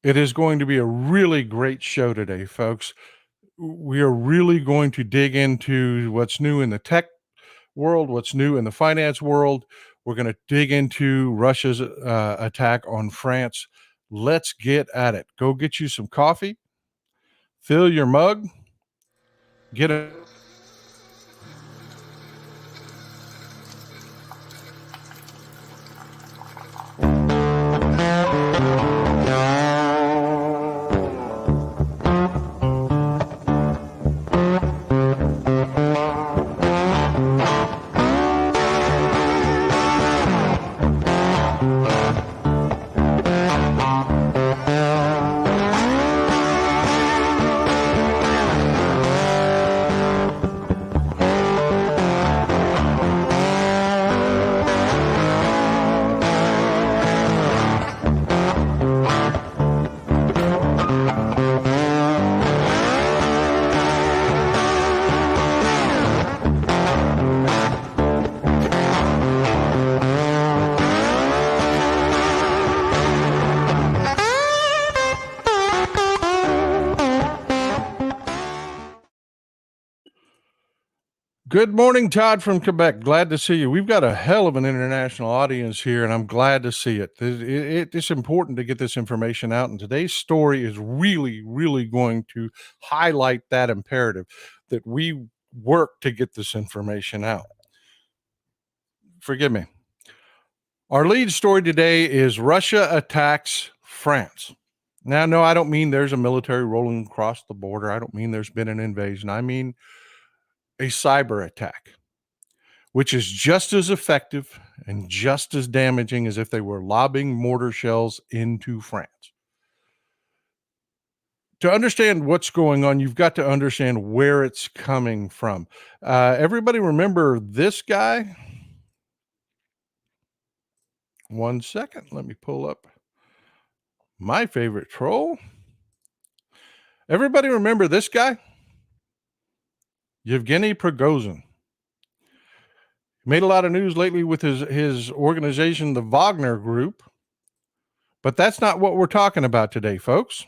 It is going to be a really great show today, folks. We are really going to dig into what's new in the tech world, what's new in the finance world. We're going to dig into Russia's attack on France. Let's get at it. Go get you some coffee, fill your mug, get a Good morning, Todd from Quebec. Glad to see you. We've got a hell of an international audience here, and I'm glad to see it. It's important to get this information out, and today's story is really going to highlight that imperative that we work to get this information out. Forgive me. Our lead story today is Russia attacks France. Now, no, I don't mean there's a military rolling across the border. I don't mean there's been an invasion. I mean a cyber attack, which is just as effective and just as damaging as if they were lobbing mortar shells into France. To understand what's going on, you've got to understand where it's coming from. Everybody remember this guy? One second, let me pull up my favorite troll. Everybody remember this guy? Yevgeny Prigozhin. Made a lot of news lately with his organization, the Wagner Group. But that's not what we're talking about today, folks.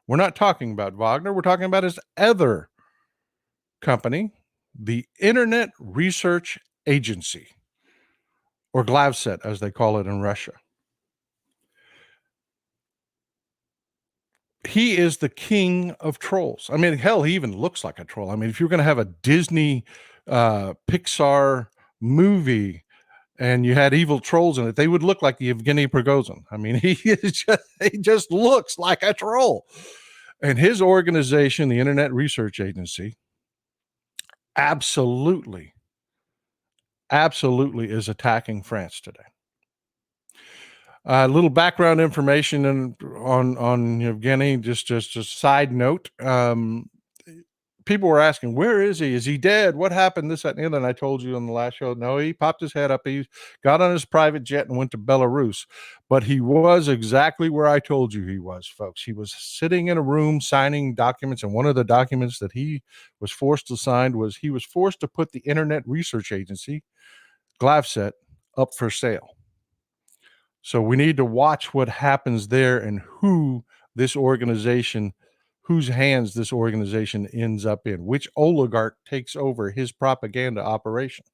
We're not talking about Wagner. We're talking about his other company, the Internet Research Agency, or Glavset, as they call it in Russia. He is the king of trolls. I mean, hell, he even looks like a troll. I mean, if you're going to have a Disney Pixar movie and you had evil trolls in it, they would look like the Yevgeny Prigozhin. I mean, he just looks like a troll. And his organization, the Internet Research Agency, absolutely is attacking France today. A little background information on Yevgeny, just a side note. People were asking, where is he? Is he dead? What happened? This, that, and the other. And I told you on the last show, no, he popped his head up. He got on his private jet and went to Belarus. But he was exactly where I told you he was, folks. He was sitting in a room signing documents. And one of the documents that he was forced to sign was he was forced to put the Internet Research Agency, Glavset, up for sale. So we need to watch what happens there and whose hands this organization ends up in, which oligarch takes over his propaganda operation.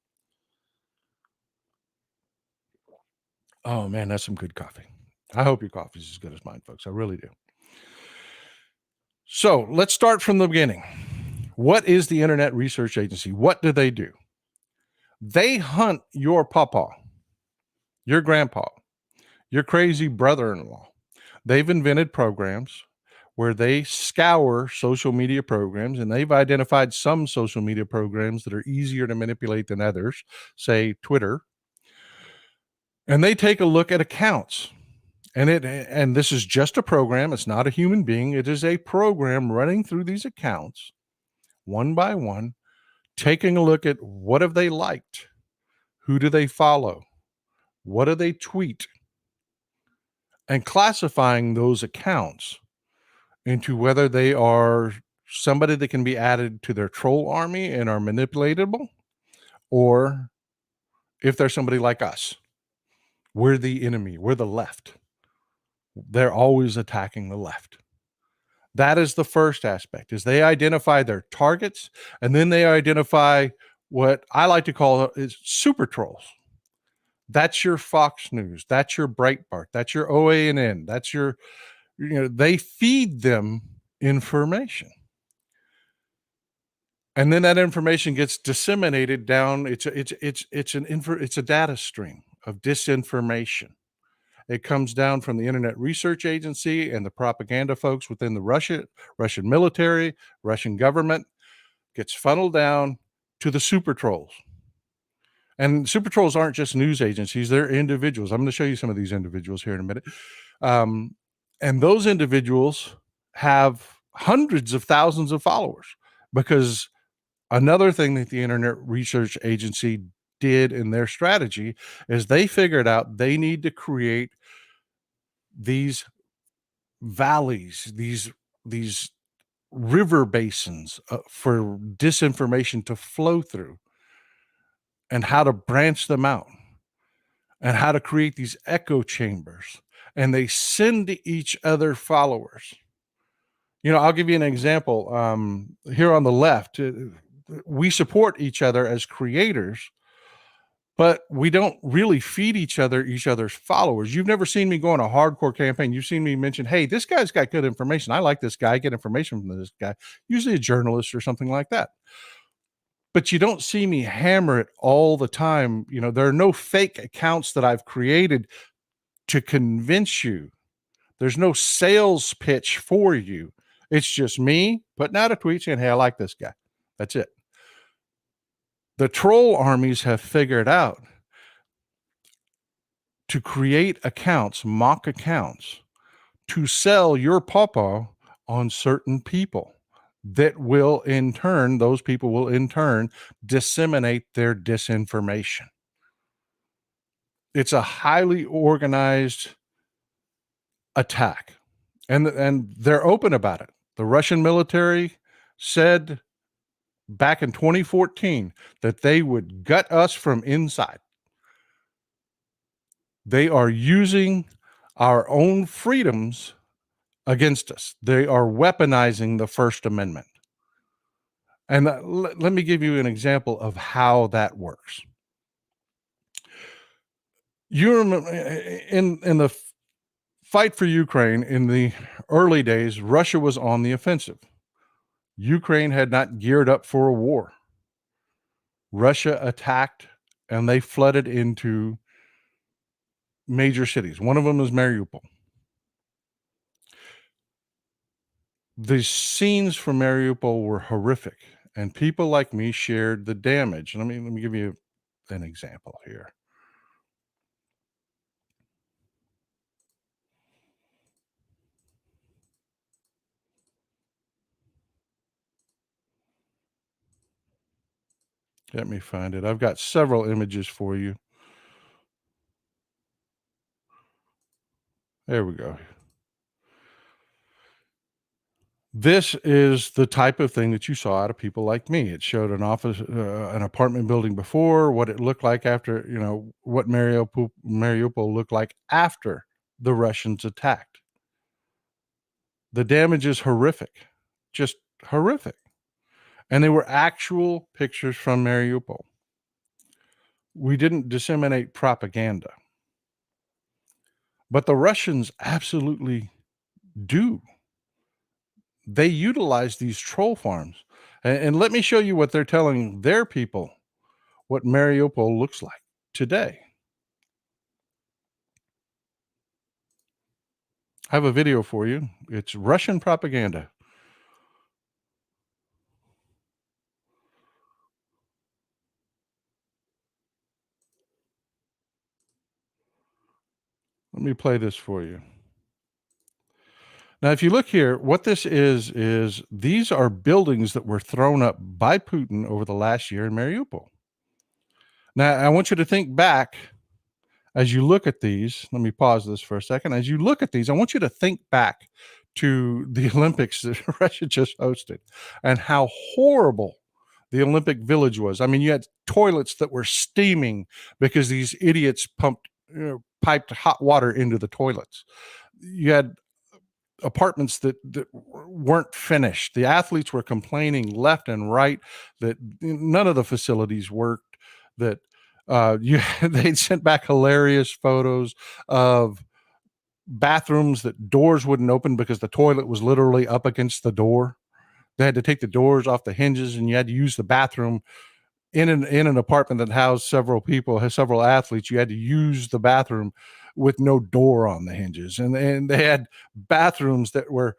Oh man, that's some good coffee. I hope your coffee is as good as mine, folks. I really do. So let's start from the beginning. What is the Internet Research Agency? What do? They hunt your pawpaw, your grandpa, your crazy brother-in-law. They've invented programs where they scour social media programs, and they've identified some social media programs that are easier to manipulate than others, say Twitter. And they take a look at accounts. And this is just a program. It's not a human being. It is a program running through these accounts one by one, taking a look at what have they liked? Who do they follow? What do they tweet? And classifying those accounts into whether they are somebody that can be added to their troll army and are manipulatable, or if they're somebody like us. We're the enemy. We're the left. They're always attacking the left. That is the first aspect, is they identify their targets, and then they identify what I like to call is super trolls. That's your Fox News, that's your Breitbart, that's your OANN, that's your, they feed them information. And then that information gets disseminated down. It's a data stream of disinformation. It comes down from the Internet Research Agency and the propaganda folks within the Russian military, Russian government, gets funneled down to the super trolls. And super trolls aren't just news agencies, they're individuals. I'm going to show you some of these individuals here in a minute. And those individuals have hundreds of thousands of followers, because another thing that the Internet Research Agency did in their strategy is they figured out they need to create these valleys, these river basins for disinformation to flow through, and how to branch them out, and how to create these echo chambers. And they send to each other followers. I'll give you an example. Here on the left, we support each other as creators, but we don't really feed each other's followers. You've never seen me go on a hardcore campaign. You've seen me mention, hey, this guy's got good information. I like this guy. I get information from this guy, usually a journalist or something like that. But you don't see me hammer it all the time. There are no fake accounts that I've created to convince you. There's no sales pitch for you. It's just me putting out a tweet saying, hey, I like this guy. That's it. The troll armies have figured out to create accounts, mock accounts, to sell your pawpaw on certain people that will in turn, those people will in turn disseminate their disinformation. It's a highly organized attack, and they're open about it. The Russian military said back in 2014 that they would gut us from inside. They are using our own freedoms against us. They are weaponizing the First Amendment. And let me give you an example of how that works. You remember in the fight for Ukraine in the early days, Russia was on the offensive. Ukraine had not geared up for a war. Russia attacked, and they flooded into major cities. One of them is Mariupol. The scenes from Mariupol were horrific, and people like me shared the damage. Let me give you an example here. Let me find it. I've got several images for you. There we go. This is the type of thing that you saw out of people like me. It showed an office, an apartment building before, what it looked like after, what Mariupol looked like after the Russians attacked. The damage is horrific, just horrific. And they were actual pictures from Mariupol. We didn't disseminate propaganda, but the Russians absolutely do. They utilize these troll farms. And let me show you what they're telling their people, what Mariupol looks like today. I have a video for you. It's Russian propaganda. Let me play this for you. Now, if you look here, what this is these are buildings that were thrown up by Putin over the last year in Mariupol. Now, I want you to think back as you look at these. Let me pause this for a second. As you look at these, I want you to think back to the Olympics that Russia just hosted and how horrible the Olympic Village was. I mean, you had toilets that were steaming because these idiots piped hot water into the toilets. you had apartments that weren't finished. The athletes were complaining left and right that none of the facilities worked. That they'd sent back hilarious photos of bathrooms that doors wouldn't open because the toilet was literally up against the door. They had to take the doors off the hinges, and you had to use the bathroom in an apartment that housed several people, has several athletes. You had to use the bathroom with no door on the hinges, and they had bathrooms that were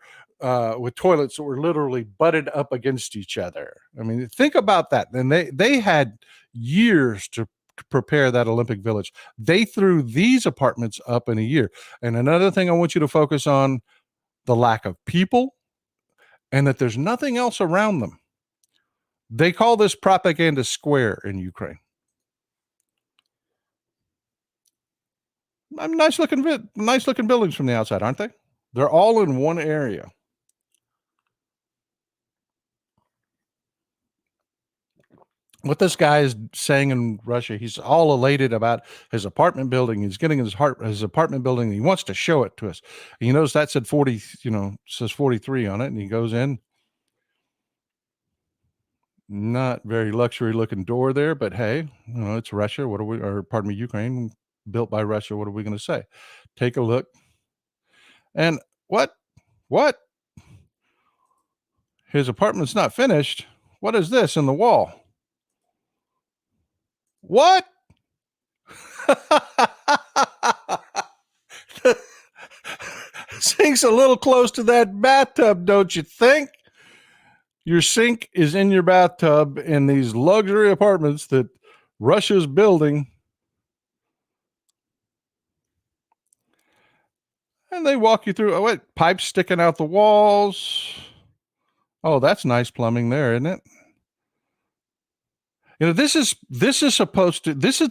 with toilets that were literally butted up against each other. I mean, think about that. And they had years to prepare that Olympic Village. They threw these apartments up in a year. And another thing I want you to focus on: the lack of people, and that there's nothing else around them. They call this propaganda square in Ukraine. I mean, nice looking buildings from the outside, aren't they? They're all in one area. What this guy is saying in Russia, he's all elated about his apartment building. He's getting his apartment building. He wants to show it to us. And you notice that said 40, says 43 on it, and he goes in. Not very luxury looking door there, but hey, it's Russia. Ukraine, built by Russia. What are we going to say? Take a look. And what? His apartment's not finished. What is this in the wall? What? Sink's a little close to that bathtub, don't you think? Your sink is in your bathtub in these luxury apartments that Russia's building. And they walk you through, pipes sticking out the walls. Oh, that's nice plumbing there, isn't it? This is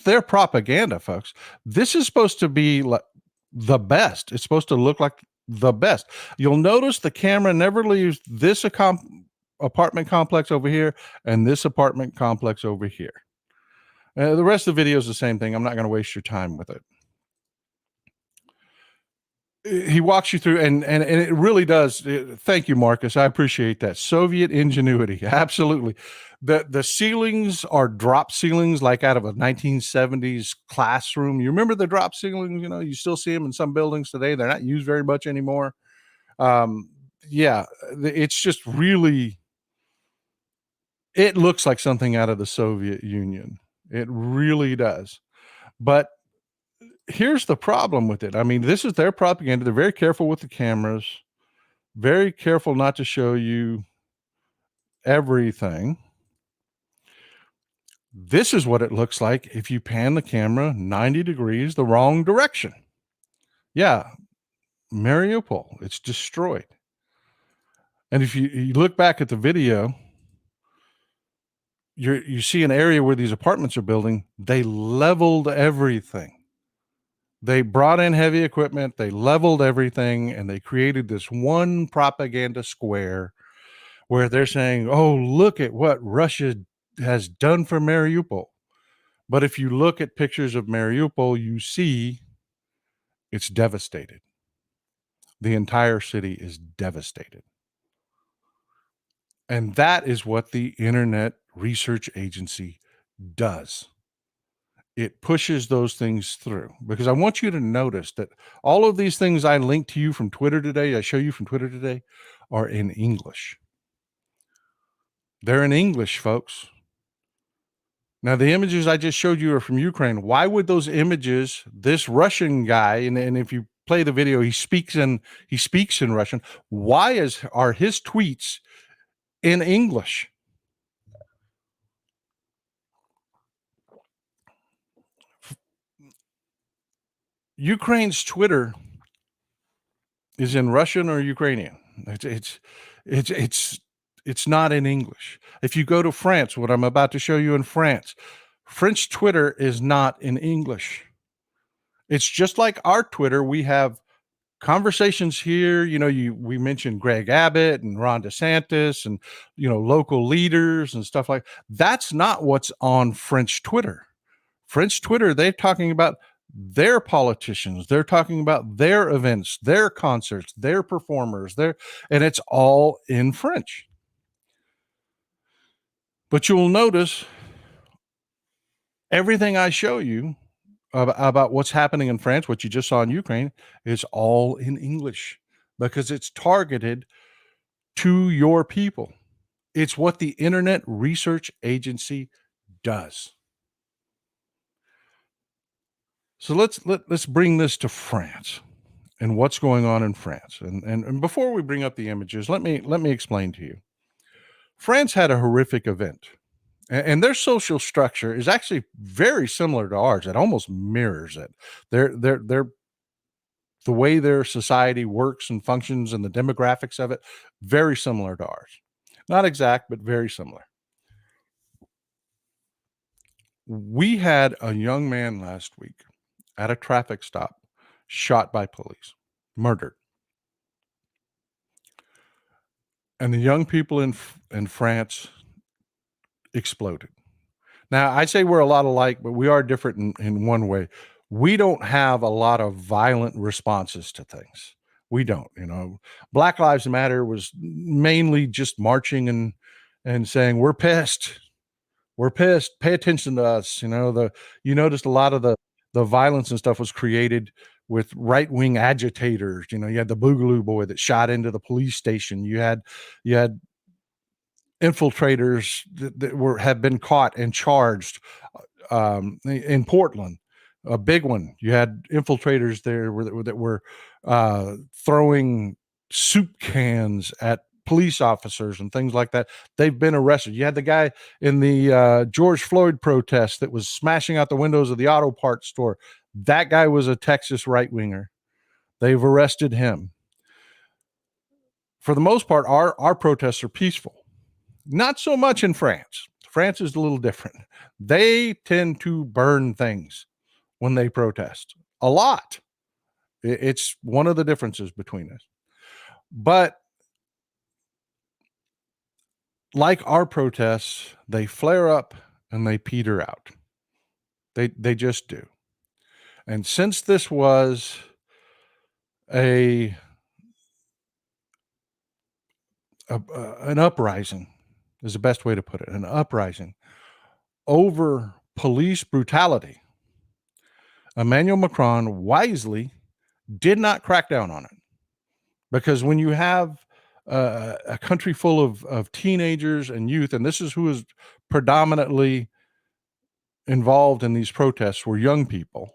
their propaganda, folks. This is supposed to be like the best. It's supposed to look like the best. You'll notice the camera never leaves this apartment complex over here and this apartment complex over here. The rest of the video is the same thing. I'm not going to waste your time with it. He walks you through, and it really does. Thank you, Marcus. I appreciate that. Soviet ingenuity. Absolutely. The ceilings are drop ceilings, like out of a 1970s classroom. You remember the drop ceilings? You still see them in some buildings today. They're not used very much anymore. Yeah, it's just really, it looks like something out of the Soviet Union. It really does. But here's the problem with it. I mean, this is their propaganda. They're very careful with the cameras, very careful not to show you everything. This is what it looks like if you pan the camera 90 degrees the wrong direction. Yeah, Mariupol, it's destroyed. And if you look back at the video, you see an area where these apartments are building. They leveled everything. They brought in heavy equipment, they leveled everything, and they created this one propaganda square where they're saying, oh, look at what Russia has done for Mariupol. But if you look at pictures of Mariupol, you see it's devastated. The entire city is devastated. And that is what the Internet Research Agency does. It pushes those things through, because I want you to notice that all of these things I link to you from Twitter today, I show you from Twitter today, are in English. They're in English, folks. Now, the images I just showed you are from Ukraine. Why would those images, this Russian guy, and if you play the video, he speaks in Russian. Why are his tweets in English? Ukraine's Twitter is in Russian or Ukrainian. It's not in English. If you go to France, what I'm about to show you in France, French Twitter is not in English. It's just like our Twitter. We have conversations here. We mentioned Greg Abbott and Ron DeSantis and, local leaders and stuff like that. That's not what's on French Twitter. French Twitter, they're talking about their politicians. They're talking about their events, their concerts, their performers, and it's all in French. But you'll notice everything I show you about what's happening in France, what you just saw in Ukraine, is all in English because it's targeted to your people. It's what the Internet Research Agency does. So let's bring this to France and what's going on in France. And before we bring up the images, let me explain to you. France had a horrific event, and their social structure is actually very similar to ours. It almost mirrors it. They're the way their society works and functions and the demographics of it, very similar to ours. Not exact, but very similar. We had a young man last week at a traffic stop shot by police, murdered. And the young people in France exploded. Now, I say we're a lot alike, but we are different in one way. We don't have a lot of violent responses to things. We don't, you know. Black Lives Matter was mainly just marching and saying, "We're pissed. We're pissed. Pay attention to us." You noticed a lot of the violence and stuff was created with right-wing agitators. You had the Boogaloo boy that shot into the police station. You had infiltrators that have been caught and charged in Portland, a big one. You had infiltrators there that were throwing soup cans at police officers and things like that. They've been arrested. You had the guy in the George Floyd protest that was smashing out the windows of the auto parts store. That guy was a Texas right-winger. They've arrested him. For the most part, our protests are peaceful. Not so much in France. France is a little different. They tend to burn things when they protest a lot. It's one of the differences between us. But like our protests, they flare up and they peter out. They just do. And since this was an uprising, is the best way to put it, an uprising over police brutality, Emmanuel Macron wisely did not crack down on it. Because when you have a country full of teenagers and youth, and this is who is predominantly involved in these protests, were young people.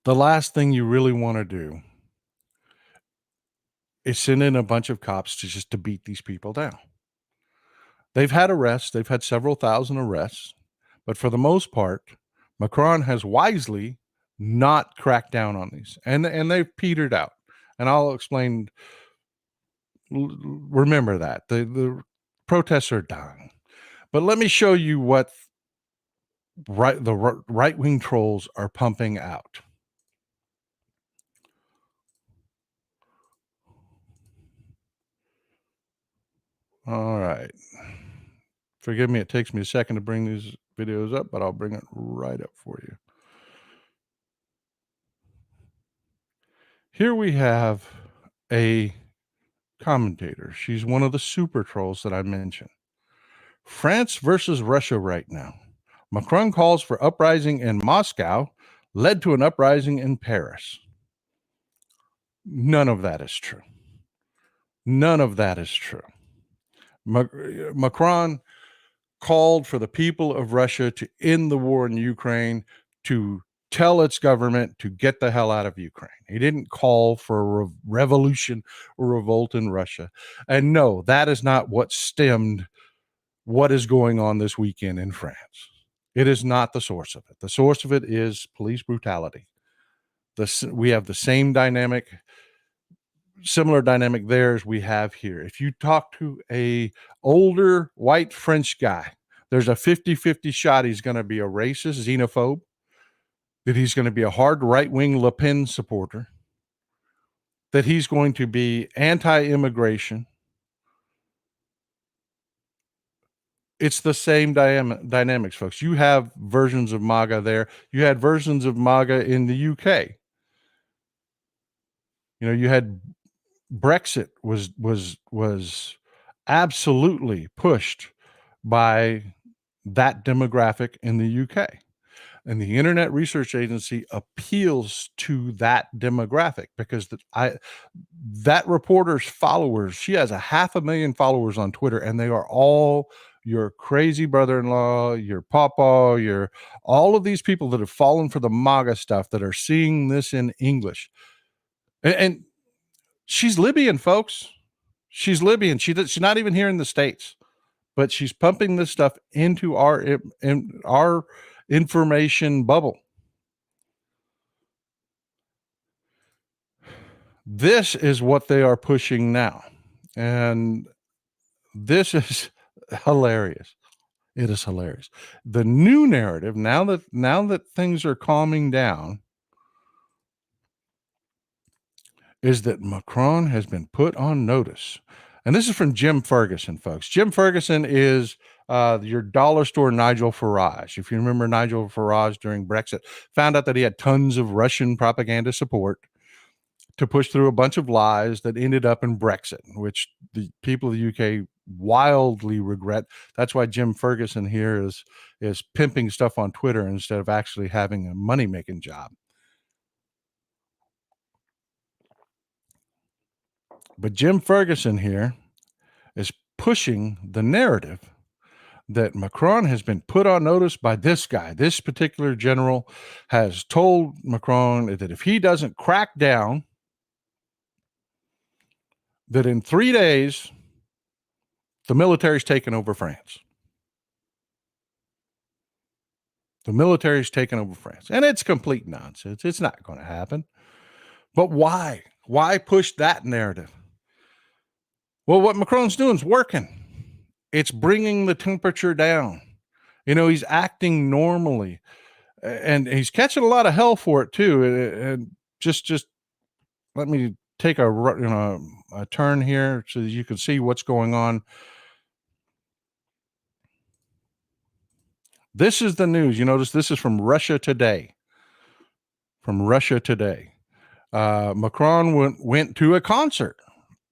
The last thing you really want to do is send in a bunch of cops to beat these people down. They've had arrests. They've had several thousand arrests. But for the most part, Macron has wisely not cracked down on these. And they've petered out. And I'll explain. Remember that. The protests are done. But let me show you what the right-wing trolls are pumping out. All right. Forgive me, it takes me a second to bring these videos up, but I'll bring it right up for you. Here we have a commentator. She's one of the super trolls that I mentioned. France versus Russia right now. Macron calls for uprising in Moscow, led to an uprising in Paris. None of that is true. None of that is true. Macron called for the people of Russia to end the war in Ukraine, to tell its government to get the hell out of Ukraine. He didn't call for a revolution or revolt in Russia. And no, that is not what stemmed what is going on this weekend in France. It is not the source of it. The source of it is police brutality. We have the same dynamic, similar dynamic there as we have here. If you talk to a older white French guy, there's a 50-50 shot he's going to be a racist, xenophobe, that he's going to be a hard right-wing Le Pen supporter, that he's going to be anti-immigration, It's the same dynamics, folks. You have versions of MAGA there. You had versions of MAGA in the UK. You know, you had Brexit was absolutely pushed by that demographic in the UK. And the Internet Research Agency appeals to that demographic because that reporter's followers, she has 500,000 followers on Twitter, and they are all your crazy brother-in-law, your papa, your all of these people that have fallen for the MAGA stuff that are seeing this in English. And she's Libyan, folks. She's Libyan. She's not even here in the States, but she's pumping this stuff into our information bubble. This is what they are pushing now. And this is hilarious. It is hilarious. The new narrative, now that things are calming down, is that Macron has been put on notice. And this is from Jim Ferguson, folks. Jim Ferguson is your dollar store Nigel Farage. If you remember Nigel Farage during Brexit, found out that he had tons of Russian propaganda support to push through a bunch of lies that ended up in Brexit, which the people of the UK wildly regret. That's why Jim Ferguson here is pimping stuff on Twitter instead of actually having a money-making job. But Jim Ferguson here is pushing the narrative that Macron has been put on notice by this guy. This particular general has told Macron that if he doesn't crack down, that in 3 days, the military's taken over France. The military's taken over France. And it's complete nonsense. It's not going to happen. But why? Why push that narrative? Well, what Macron's doing is working. It's bringing the temperature down. You know, he's acting normally. And he's catching a lot of hell for it, too. And just let me take a turn here so that you can see what's going on. This is the news. You notice this is from Russia Today. From Russia Today. Macron went to a concert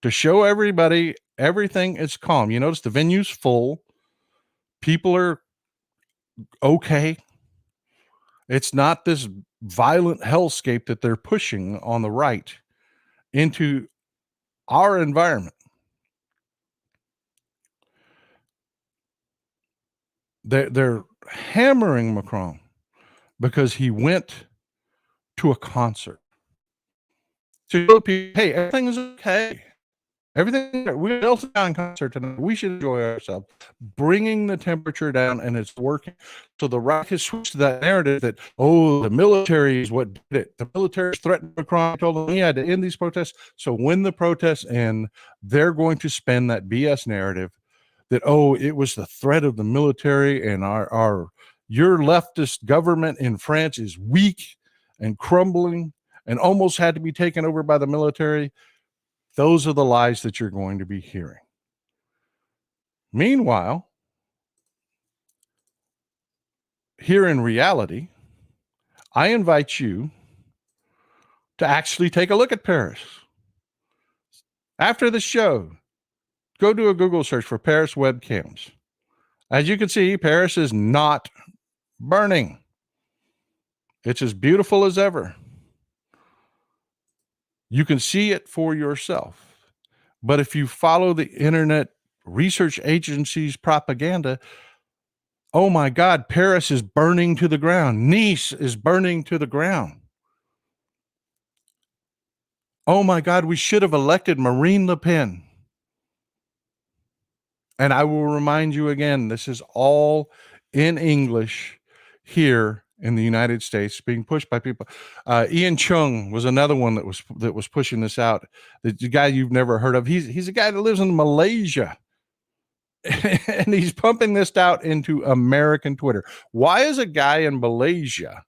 to show everybody everything is calm. You notice the venue's full. People are okay. It's not this violent hellscape that they're pushing on the right into our environment. They're hammering Macron because he went to a concert to show people, hey, everything's okay. Everything, we built a concert tonight. We should enjoy ourselves, bringing the temperature down, and it's working. So the right has switched to that narrative that, oh, the military is what did it. The military threatened Macron, told him he had to end these protests. So when the protests end, they're going to spin that BS narrative that, oh, it was the threat of the military, and your leftist government in France is weak and crumbling and almost had to be taken over by the military. Those are the lies that you're going to be hearing. Meanwhile, here in reality, I invite you to actually take a look at Paris. After the show, go do a Google search for Paris webcams. As you can see, Paris is not burning. It's as beautiful as ever. You can see it for yourself. But if you follow the Internet Research Agency's propaganda, oh my God, Paris is burning to the ground. Nice is burning to the ground. Oh my God, we should have elected Marine Le Pen. And I will remind you again, this is all in English here in the United States, being pushed by people. Ian Chung was another one that was pushing this out. The guy you've never heard of. He's a guy that lives in Malaysia, and he's pumping this out into American Twitter. Why is a guy in Malaysia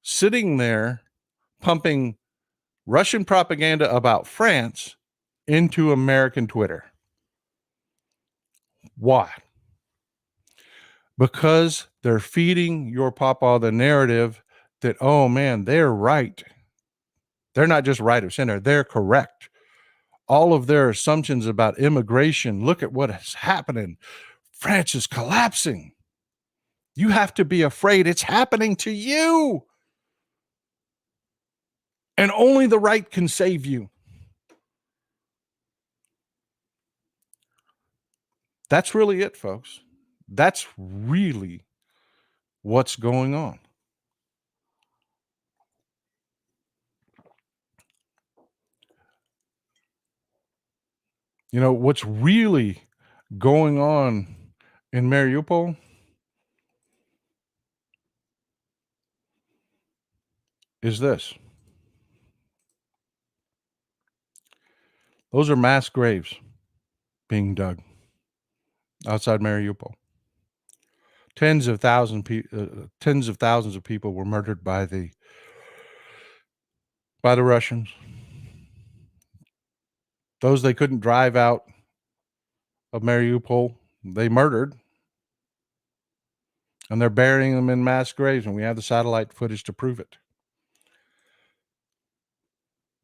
sitting there pumping Russian propaganda about France into American Twitter? Why? because they're feeding your papa the narrative that, oh man, they're right. They're not just right or center, they're correct. All of their assumptions about immigration, look at what is happening. France is collapsing. You have to be afraid it's happening to you. And only the right can save you. That's really it, folks. That's really what's going on. You know, what's really going on in Mariupol is this. Those are mass graves being dug outside Mariupol. Tens of thousands of people were murdered by the Russians. Those they couldn't drive out of Mariupol, they murdered, and they're burying them in mass graves, and we have the satellite footage to prove it.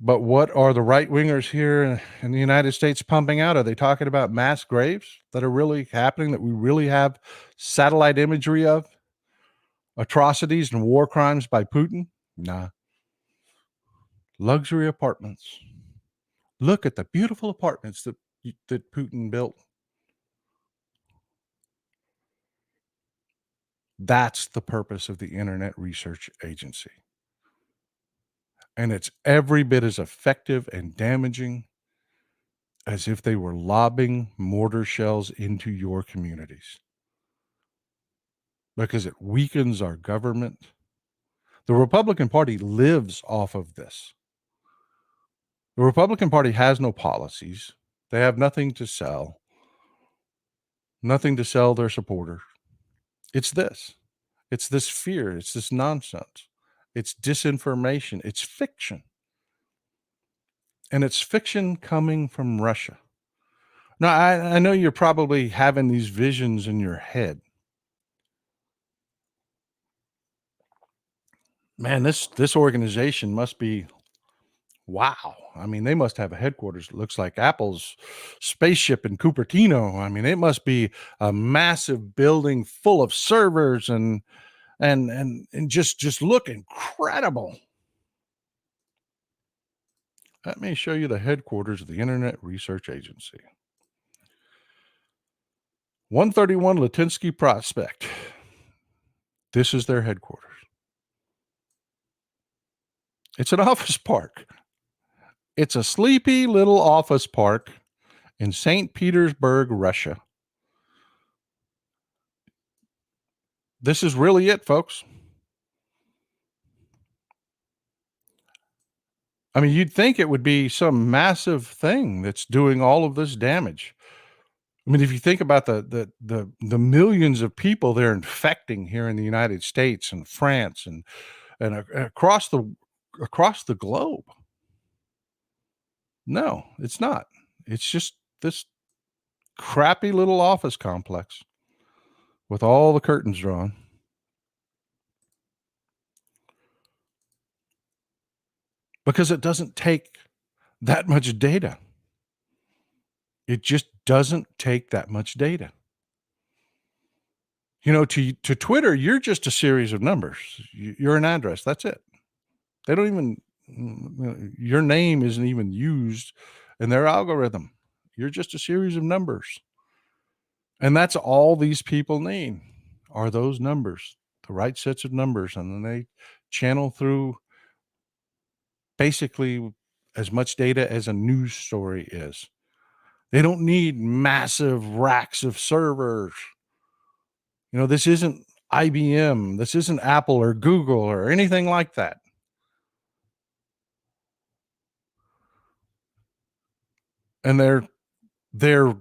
But what are the right wingers here in the United States pumping out? Are they talking about mass graves that are really happening, that we really have satellite imagery of? Atrocities and war crimes by Putin? Nah. Luxury apartments. Look at the beautiful apartments that Putin built. That's the purpose of the Internet Research Agency. And it's every bit as effective and damaging as if they were lobbing mortar shells into your communities. Because it weakens our government. The Republican Party lives off of this. The Republican Party has no policies. They have nothing to sell their supporters. It's this. It's this fear. It's this nonsense. It's disinformation. It's fiction. And it's fiction coming from Russia. Now, I know you're probably having these visions in your head. Man, this organization must be, wow. I mean, they must have a headquarters. It looks like Apple's spaceship in Cupertino. I mean, it must be a massive building full of servers and just look incredible. Let me show you the headquarters of the Internet Research Agency. 131 Latinsky Prospect. This is their headquarters. It's an office park. It's a sleepy little office park in St. Petersburg, Russia. This is really it, folks. I mean, you'd think it would be some massive thing that's doing all of this damage. I mean, if you think about the millions of people they're infecting here in the United States and France and across the globe. No, it's not. It's just this crappy little office complex with all the curtains drawn. Because it doesn't take that much data. It just doesn't take that much data. You know, to Twitter, you're just a series of numbers. You're an address. That's it. They don't even, your name isn't even used in their algorithm. You're just a series of numbers. And that's all these people need are those numbers, the right sets of numbers. And then they channel through basically as much data as a news story is. They don't need massive racks of servers. You know, this isn't IBM. This isn't Apple or Google or anything like that. And they're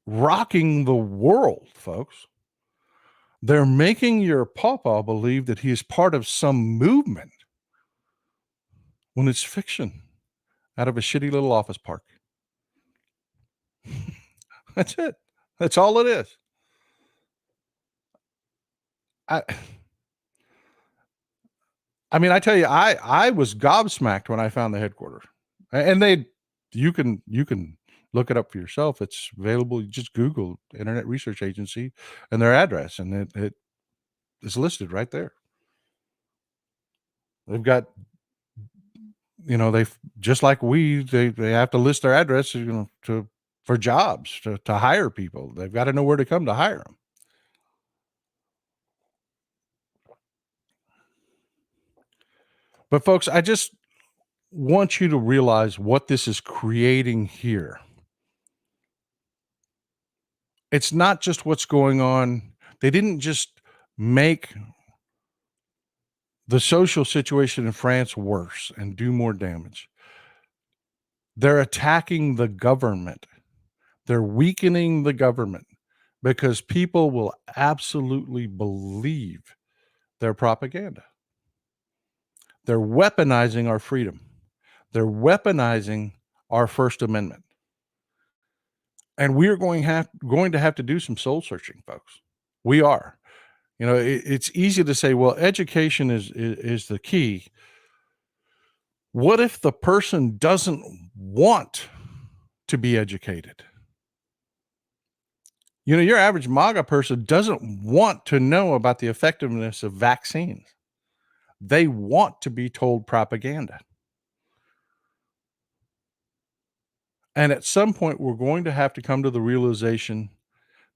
rocking the world, folks. They're making your pawpaw believe that he is part of some movement when it's fiction out of a shitty little office park. That's it. That's all it is. I I mean, I tell you, I was gobsmacked when I found the headquarters, and you can look it up for yourself. It's available. You just Google Internet Research Agency and their address, and it is listed right there. They've got, they just like they have to list their address, to for jobs to hire people. They've got to know where to come to hire them. But folks, I just want you to realize what this is creating here. It's not just what's going on. They didn't just make the social situation in France worse and do more damage. They're attacking the government. They're weakening the government because people will absolutely believe their propaganda. They're weaponizing our freedom. They're weaponizing our First Amendment. And we're going to have to do some soul searching, folks. We are. It's easy to say, well, education is the key. What if the person doesn't want to be educated? Your average MAGA person doesn't want to know about the effectiveness of vaccines. They want to be told propaganda. And at some point, we're going to have to come to the realization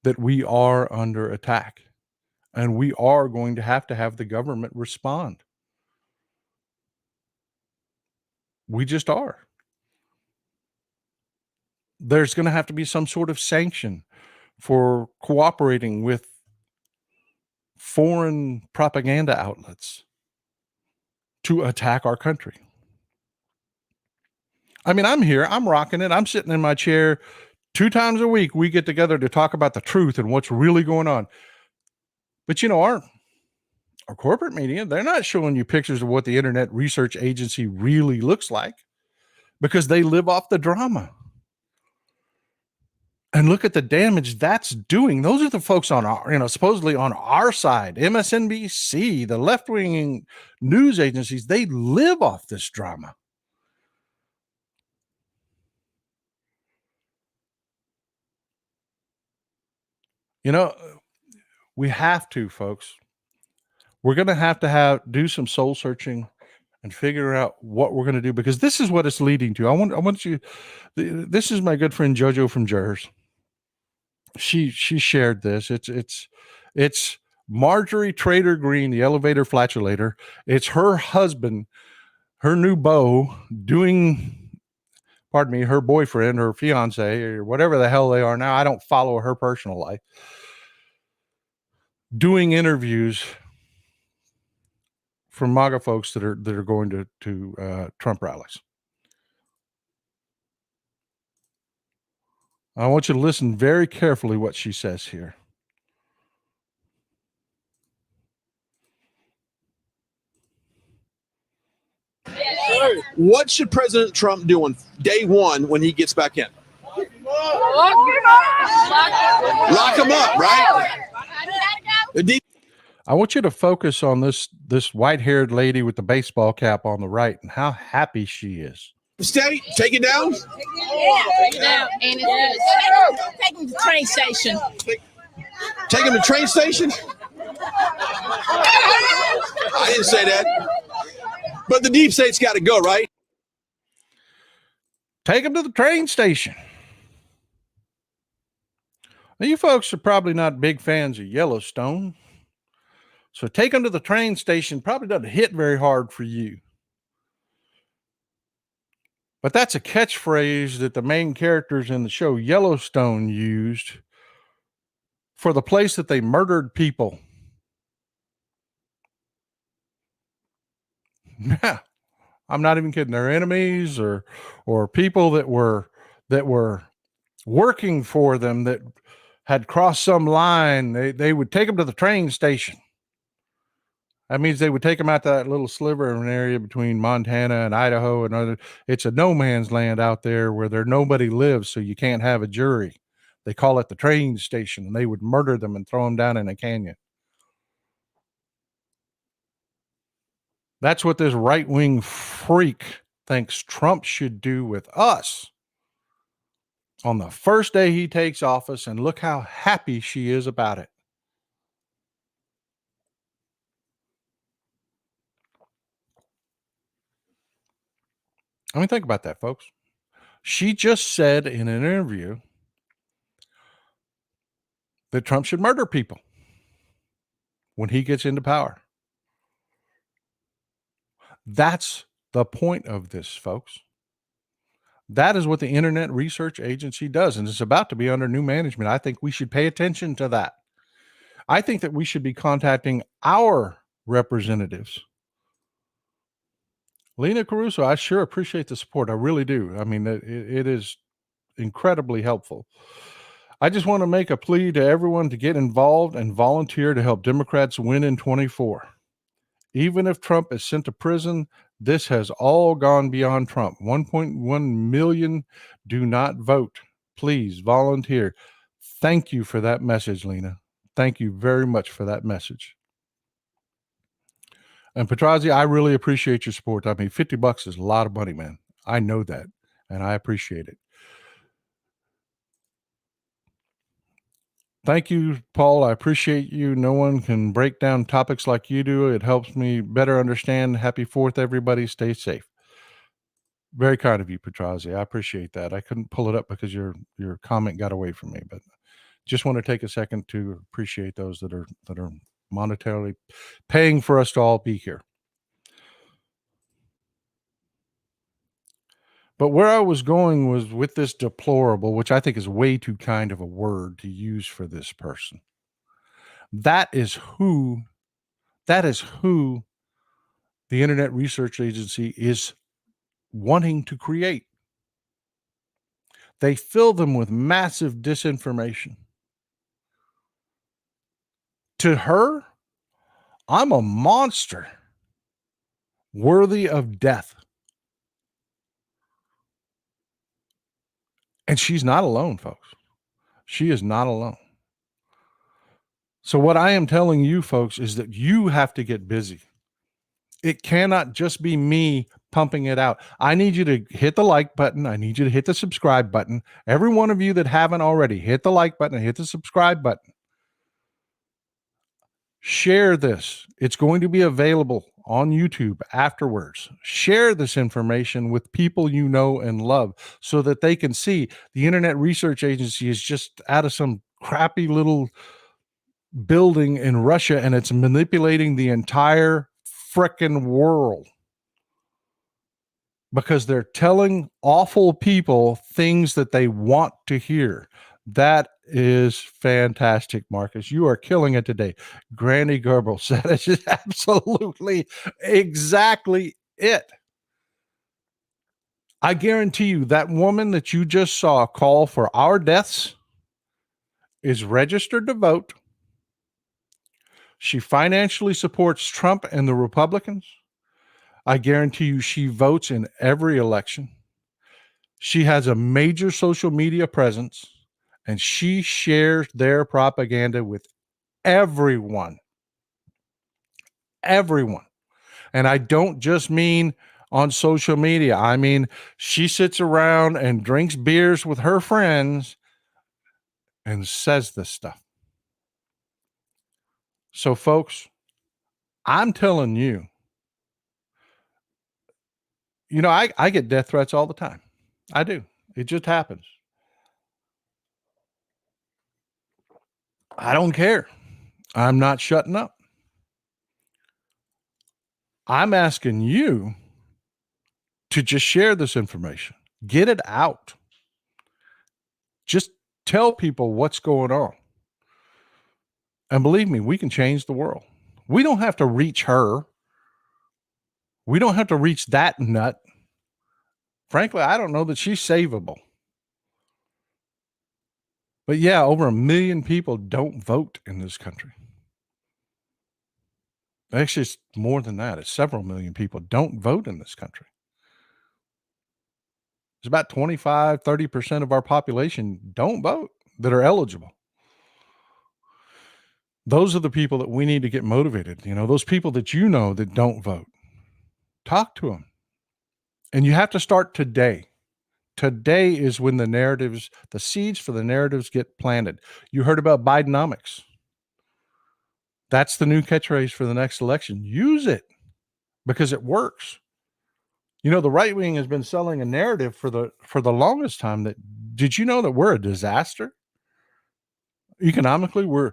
that we are under attack, and we are going to have the government respond. We just are. There's going to have to be some sort of sanction for cooperating with foreign propaganda outlets to attack our country. I mean, I'm here, I'm rocking it. I'm sitting in my chair 2 times a week. We get together to talk about the truth and what's really going on. But our corporate media, they're not showing you pictures of what the Internet Research Agency really looks like, because they live off the drama. And look at the damage that's doing. Those are the folks on our, supposedly on our side, MSNBC, the left-wing news agencies, they live off this drama. We have to, folks. We're going to have do some soul searching and figure out what we're going to do, because this is what it's leading to. I want you, this is my good friend JoJo from Jers. She shared this. It's Marjorie Trader Green, the elevator flatulator. It's her husband, her new beau, her boyfriend, her fiance, or whatever the hell they are now. I don't follow her personal life. Doing interviews from MAGA folks that are going to Trump rallies. I want you to listen very carefully what she says here. What should President Trump do on day one when he gets back in? Lock him up, right? I want you to focus on this white-haired lady with the baseball cap on the right and how happy she is. Steady, take it down. Yeah, take it down. And take him to the train station. Take him to the train station? I didn't say that. But the deep state's got to go, right? Take him to the train station. Now, you folks are probably not big fans of Yellowstone, so take him to the train station probably doesn't hit very hard for you. But that's a catchphrase that the main characters in the show Yellowstone used for the place that they murdered people. Yeah, I'm not even kidding. They're enemies or people that were working for them that had crossed some line. They would take them to the train station. That means they would take them out to that little sliver of an area between Montana and Idaho and other. It's a no man's land out there where nobody lives, so you can't have a jury. They call it the train station, and they would murder them and throw them down in a canyon. That's what this right-wing freak thinks Trump should do with us on the first day he takes office, and look how happy she is about it. I mean, think about that, folks. She just said in an interview that Trump should murder people when he gets into power. That's the point of this, folks. That is what the Internet Research Agency does, and it's about to be under new management. I think we should pay attention to that. I think that we should be contacting our representatives. Lena Caruso, I sure appreciate the support. I really do. I mean, it is incredibly helpful. I just want to make a plea to everyone to get involved and volunteer to help Democrats win in 24. Even if Trump is sent to prison, this has all gone beyond Trump. 1.1 million do not vote. Please volunteer. Thank you for that message, Lena. Thank you very much for that message. And Petrazi, I really appreciate your support. I mean, $50 is a lot of money, man. I know that, and I appreciate it. Thank you, Paul. I appreciate you. No one can break down topics like you do. It helps me better understand. Happy 4th, everybody. Stay safe. Very kind of you, Petrazi. I appreciate that. I couldn't pull it up because your comment got away from me, but just want to take a second to appreciate those that are monetarily paying for us to all be here. But where I was going was with this deplorable, which I think is way too kind of a word to use for this person. That is who the Internet Research Agency is wanting to create. They fill them with massive disinformation. To her, I'm a monster worthy of death. And she's not alone, folks. She is not alone. So what I am telling you, folks, is that you have to get busy. It cannot just be me pumping it out. I need you to hit the like button. I need you to hit the subscribe button. Every one of you that haven't already, hit the like button and hit the subscribe button. Share this. It's going to be available on YouTube afterwards. Share this information with people you know and love so that they can see the Internet Research Agency is just out of some crappy little building in Russia, and it's manipulating the entire frickin' world because they're telling awful people things that they want to hear. That is fantastic, Marcus. You are killing it today. Granny Goebbels, that is absolutely exactly it. I guarantee you that woman that you just saw call for our deaths is registered to vote. She financially supports Trump and the Republicans. I guarantee you she votes in every election. She has a major social media presence, and she shares their propaganda with everyone. Everyone. And I don't just mean on social media. I mean, she sits around and drinks beers with her friends and says this stuff. So, folks, I'm telling you, I get death threats all the time. I do. It just happens. I don't care. I'm not shutting up. I'm asking you to just share this information. Get it out. Just tell people what's going on. And believe me, we can change the world. We don't have to reach her. We don't have to reach that nut. Frankly, I don't know that she's savable. But yeah, over 1 million people don't vote in this country. Actually, it's more than that. It's several million people don't vote in this country. It's about 25, 30% of our population don't vote that are eligible. Those are the people that we need to get motivated. Those people that that don't vote. Talk to them. And you have to start today. Today is when the seeds for the narratives get planted. You heard about Bidenomics. That's the new catchphrase for the next election. Use it because it works. The right wing has been selling a narrative for the longest time did you know that we're a disaster? Economically, we're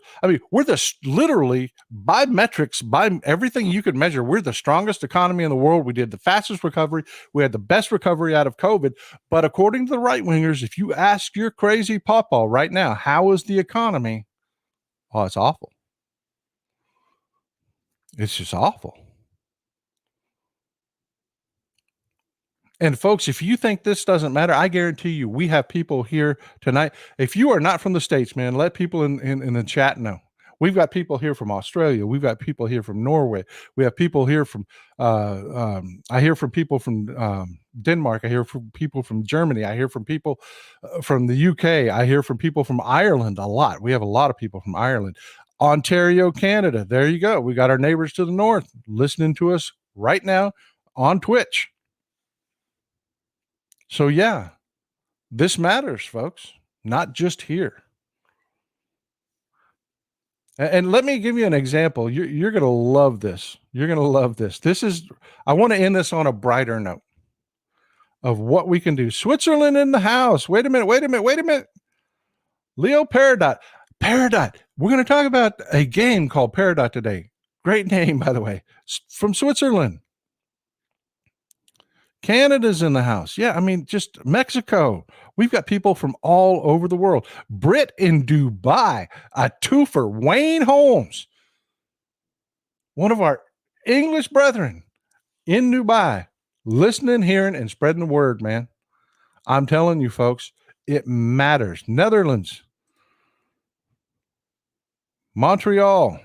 literally by metrics, by everything you could measure, we're the strongest economy in the world. We did the fastest recovery. We had the best recovery out of COVID. But according to the right wingers, if you ask your crazy pawpaw right now, how is the economy? Oh, it's awful. It's just awful. And folks, if you think this doesn't matter, I guarantee you, we have people here tonight. If you are not from the States, man, let people in the chat know. We've got people here from Australia. We've got people here from Norway. We have people here from, I hear from people from Denmark. I hear from people from Germany. I hear from people from the UK. I hear from people from Ireland a lot. We have a lot of people from Ireland. Ontario, Canada. There you go. We got our neighbors to the north listening to us right now on Twitch. So yeah, this matters, folks, not just here. And let me give you an example. You're going to love this. You're going to love this. I want to end this on a brighter note of what we can do. Switzerland in the house. Wait a minute. Leo Peridot. We're going to talk about a game called Peridot today. Great name, by the way, from Switzerland. Canada's in the house. Yeah, just Mexico. We've got people from all over the world. Brit in Dubai, a twofer, Wayne Holmes, one of our English brethren in Dubai, listening, hearing, and spreading the word, man. I'm telling you, folks, it matters. Netherlands, Montreal.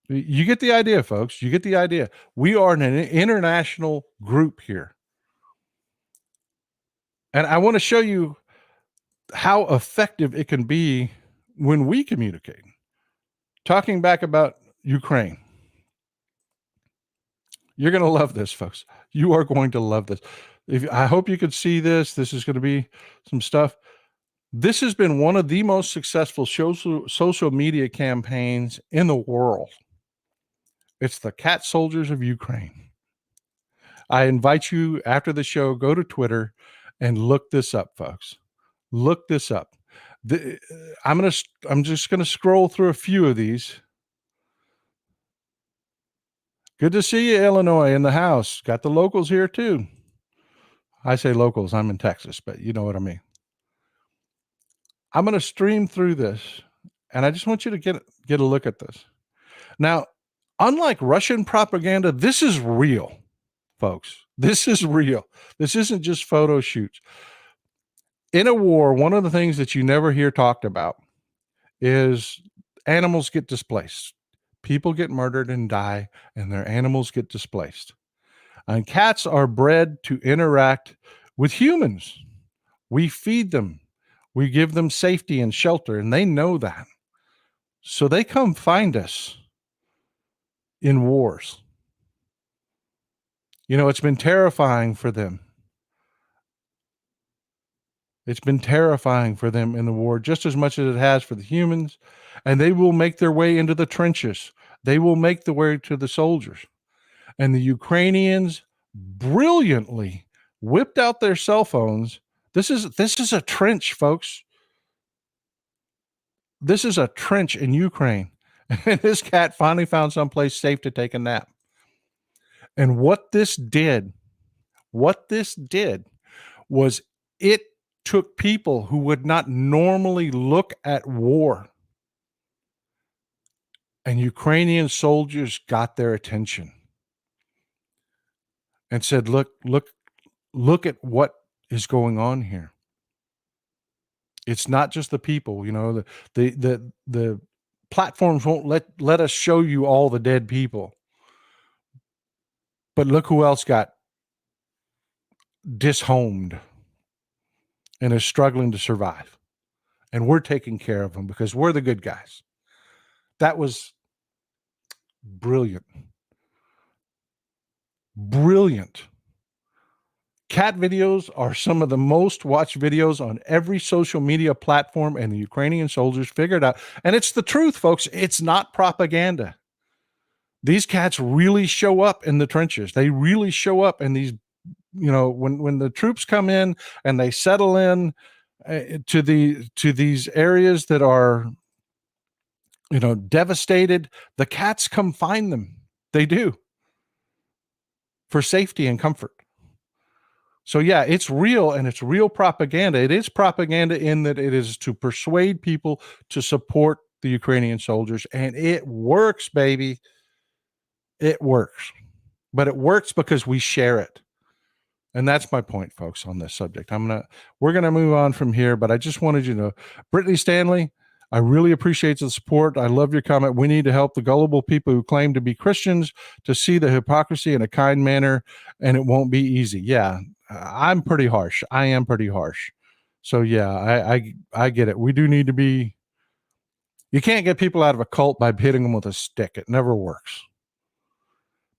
You get the idea, folks. You get the idea. We are an international group here. And I want to show you how effective it can be when we communicate. Talking back about Ukraine. You're going to love this, folks. You are going to love this. I hope you could see this. This is going to be some stuff. This has been one of the most successful social media campaigns in the world. It's the Cat Soldiers of Ukraine. I invite you after the show, go to Twitter and look this up, folks. Look this up. I'm just going to scroll through a few of these. Good to see you, Illinois, in the house. Got the locals here too. I say locals, I'm in Texas, but you know what I mean. I'm going to stream through this, and I just want you to get a look at this. Now, unlike Russian propaganda, this is real, folks. This is real. This isn't just photo shoots. In a war, one of the things that you never hear talked about is animals get displaced. People get murdered and die, and their animals get displaced. And cats are bred to interact with humans. We feed them. We give them safety and shelter, and they know that. So they come find us in wars. It's been terrifying for them. It's been terrifying for them in the war, just as much as it has for the humans. And they will make their way into the trenches. They will make the way to the soldiers. And the Ukrainians brilliantly whipped out their cell phones. This is a trench, folks. This is a trench in Ukraine. And this cat finally found someplace safe to take a nap. And what this did was it took people who would not normally look at war. And Ukrainian soldiers got their attention and said, look at what is going on here. It's not just the people, the platforms won't let us show you all the dead people. But look who else got dishomed and is struggling to survive. And we're taking care of them because we're the good guys. That was brilliant. Brilliant. Cat videos are some of the most watched videos on every social media platform, and the Ukrainian soldiers figured out. And it's the truth, folks. It's not propaganda. These cats really show up in the trenches. They really show up in these, when the troops come in and they settle in to these areas that are, devastated, the cats come find them. They do, for safety and comfort. So yeah, it's real, and it's real propaganda. It is propaganda in that it is to persuade people to support the Ukrainian soldiers, and it works, baby. It works. But it works because we share it. And that's my point, folks, on this subject. We're gonna move on from here, but I just wanted you to know, Brittany Stanley, I really appreciate the support. I love your comment. We need to help the gullible people who claim to be Christians to see the hypocrisy in a kind manner, and it won't be easy. Yeah, I'm pretty harsh. I am pretty harsh. So yeah, I get it. We do need to be. You can't get people out of a cult by hitting them with a stick. It never works.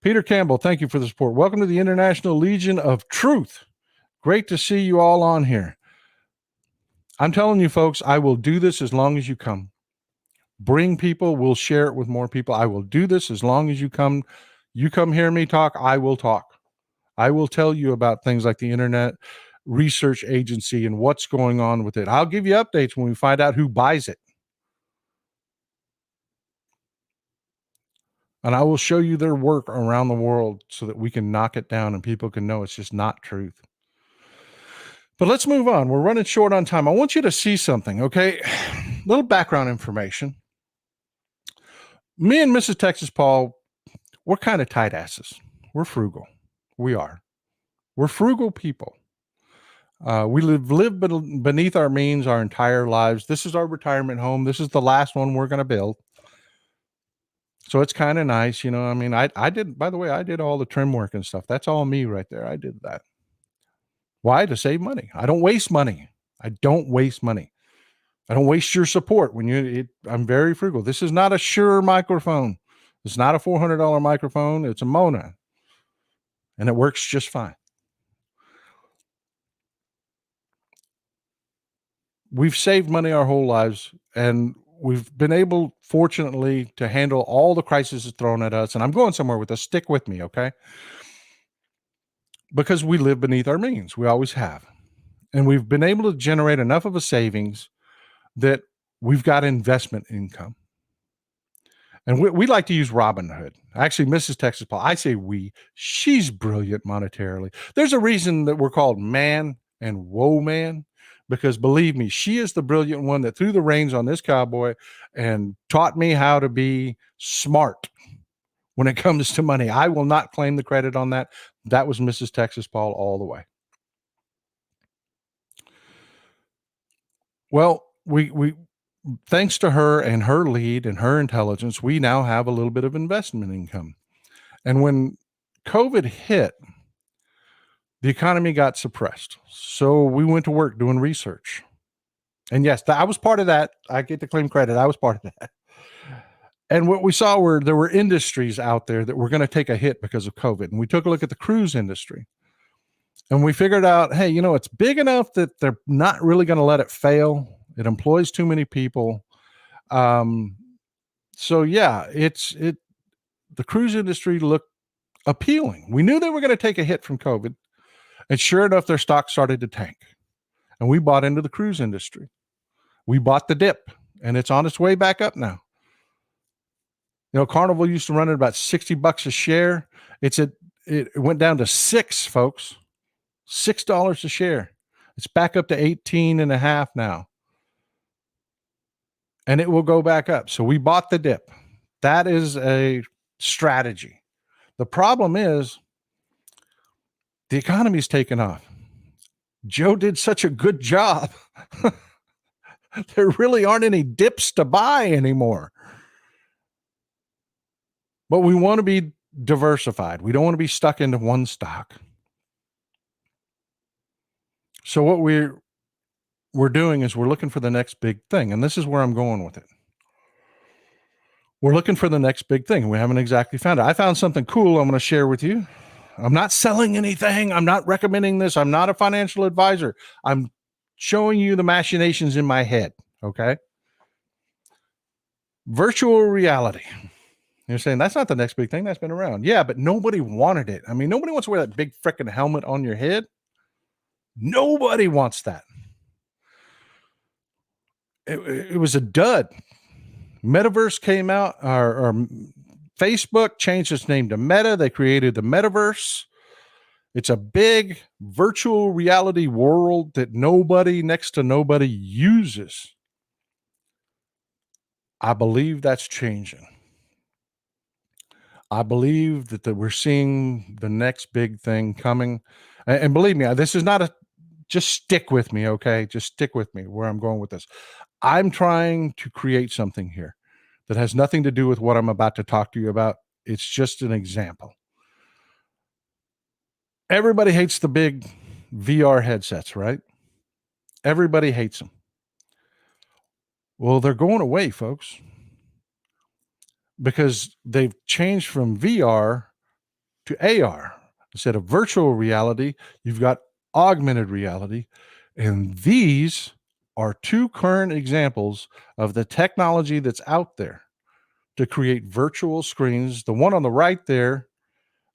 Peter Campbell, thank you for the support. Welcome to the International Legion of Truth. Great to see you all on here. I'm telling you, folks, I will do this as long as you come. Bring people, we'll share it with more people. I will do this as long as you come. You come hear me talk, I will talk. I will tell you about things like the Internet Research Agency and what's going on with it. I'll give you updates when we find out who buys it. And I will show you their work around the world so that we can knock it down and people can know it's just not truth. But let's move on. We're running short on time. I want you to see something, okay? Little background information. Me and Mrs. Texas Paul, we're kind of tight asses. We're frugal. We are. We're frugal people. We live beneath our means our entire lives. This is our retirement home. This is the last one we're going to build. So it's kind of nice. I did, by the way, I did all the trim work and stuff. That's all me right there. I did that. Why? To save money. I don't waste money. I don't waste money. I don't waste your support I'm very frugal. This is not a Shure microphone. It's not a $400 microphone. It's a Mona. And it works just fine. We've saved money our whole lives, and we've been able, fortunately, to handle all the crises thrown at us. And I'm going somewhere with this. Stick with me, okay? Because we live beneath our means. We always have. And we've been able to generate enough of a savings that we've got investment income. And we like to use Robinhood. Actually, Mrs. Texas Paul, I say she's brilliant monetarily. There's a reason that we're called man and woe man, because believe me, she is the brilliant one that threw the reins on this cowboy and taught me how to be smart when it comes to money. I will not claim the credit on that. That was Mrs. Texas Paul all the way. Well, we thanks to her and her lead and her intelligence, we now have a little bit of investment income. And when COVID hit, the economy got suppressed. So we went to work doing research. And yes, I was part of that. I get to claim credit. I was part of that. And what we saw there were industries out there that were going to take a hit because of COVID. And we took a look at the cruise industry. And we figured out, hey, it's big enough that they're not really going to let it fail. It employs too many people. So yeah, the cruise industry looked appealing. We knew they were going to take a hit from COVID. And sure enough, their stock started to tank. And we bought into the cruise industry. We bought the dip, and it's on its way back up now. Carnival used to run at about $60 a share. It went down to $6, folks. $6 a share. It's back up to 18.5 now. And it will go back up. So we bought the dip. That is a strategy. The problem is the economy's taken off. Joe did such a good job. There really aren't any dips to buy anymore. But we want to be diversified. We don't want to be stuck into one stock. So what we're doing is we're looking for the next big thing. And this is where I'm going with it. We're looking for the next big thing. We haven't exactly found it. I found something cool I'm going to share with you. I'm not selling anything. I'm not recommending this. I'm not a financial advisor. I'm showing you the machinations in my head. Okay. Virtual reality. You're saying that's not the next big thing that's been around. Yeah, but nobody wanted it. I mean, nobody wants to wear that big freaking helmet on your head. Nobody wants that. It was a dud. Metaverse came out, or Facebook changed its name to Meta. They created the metaverse. It's a big virtual reality world that next to nobody uses. I believe that's changing. I believe that we're seeing the next big thing coming. And believe me, this is not just stick with me, okay? Just stick with me where I'm going with this. I'm trying to create something here that has nothing to do with what I'm about to talk to you about. It's just an example. Everybody hates the big VR headsets, right? Everybody hates them. Well, they're going away, folks, because they've changed from VR to AR. Instead of virtual reality, you've got augmented reality. And these are two current examples of the technology that's out there to create virtual screens. The one on the right there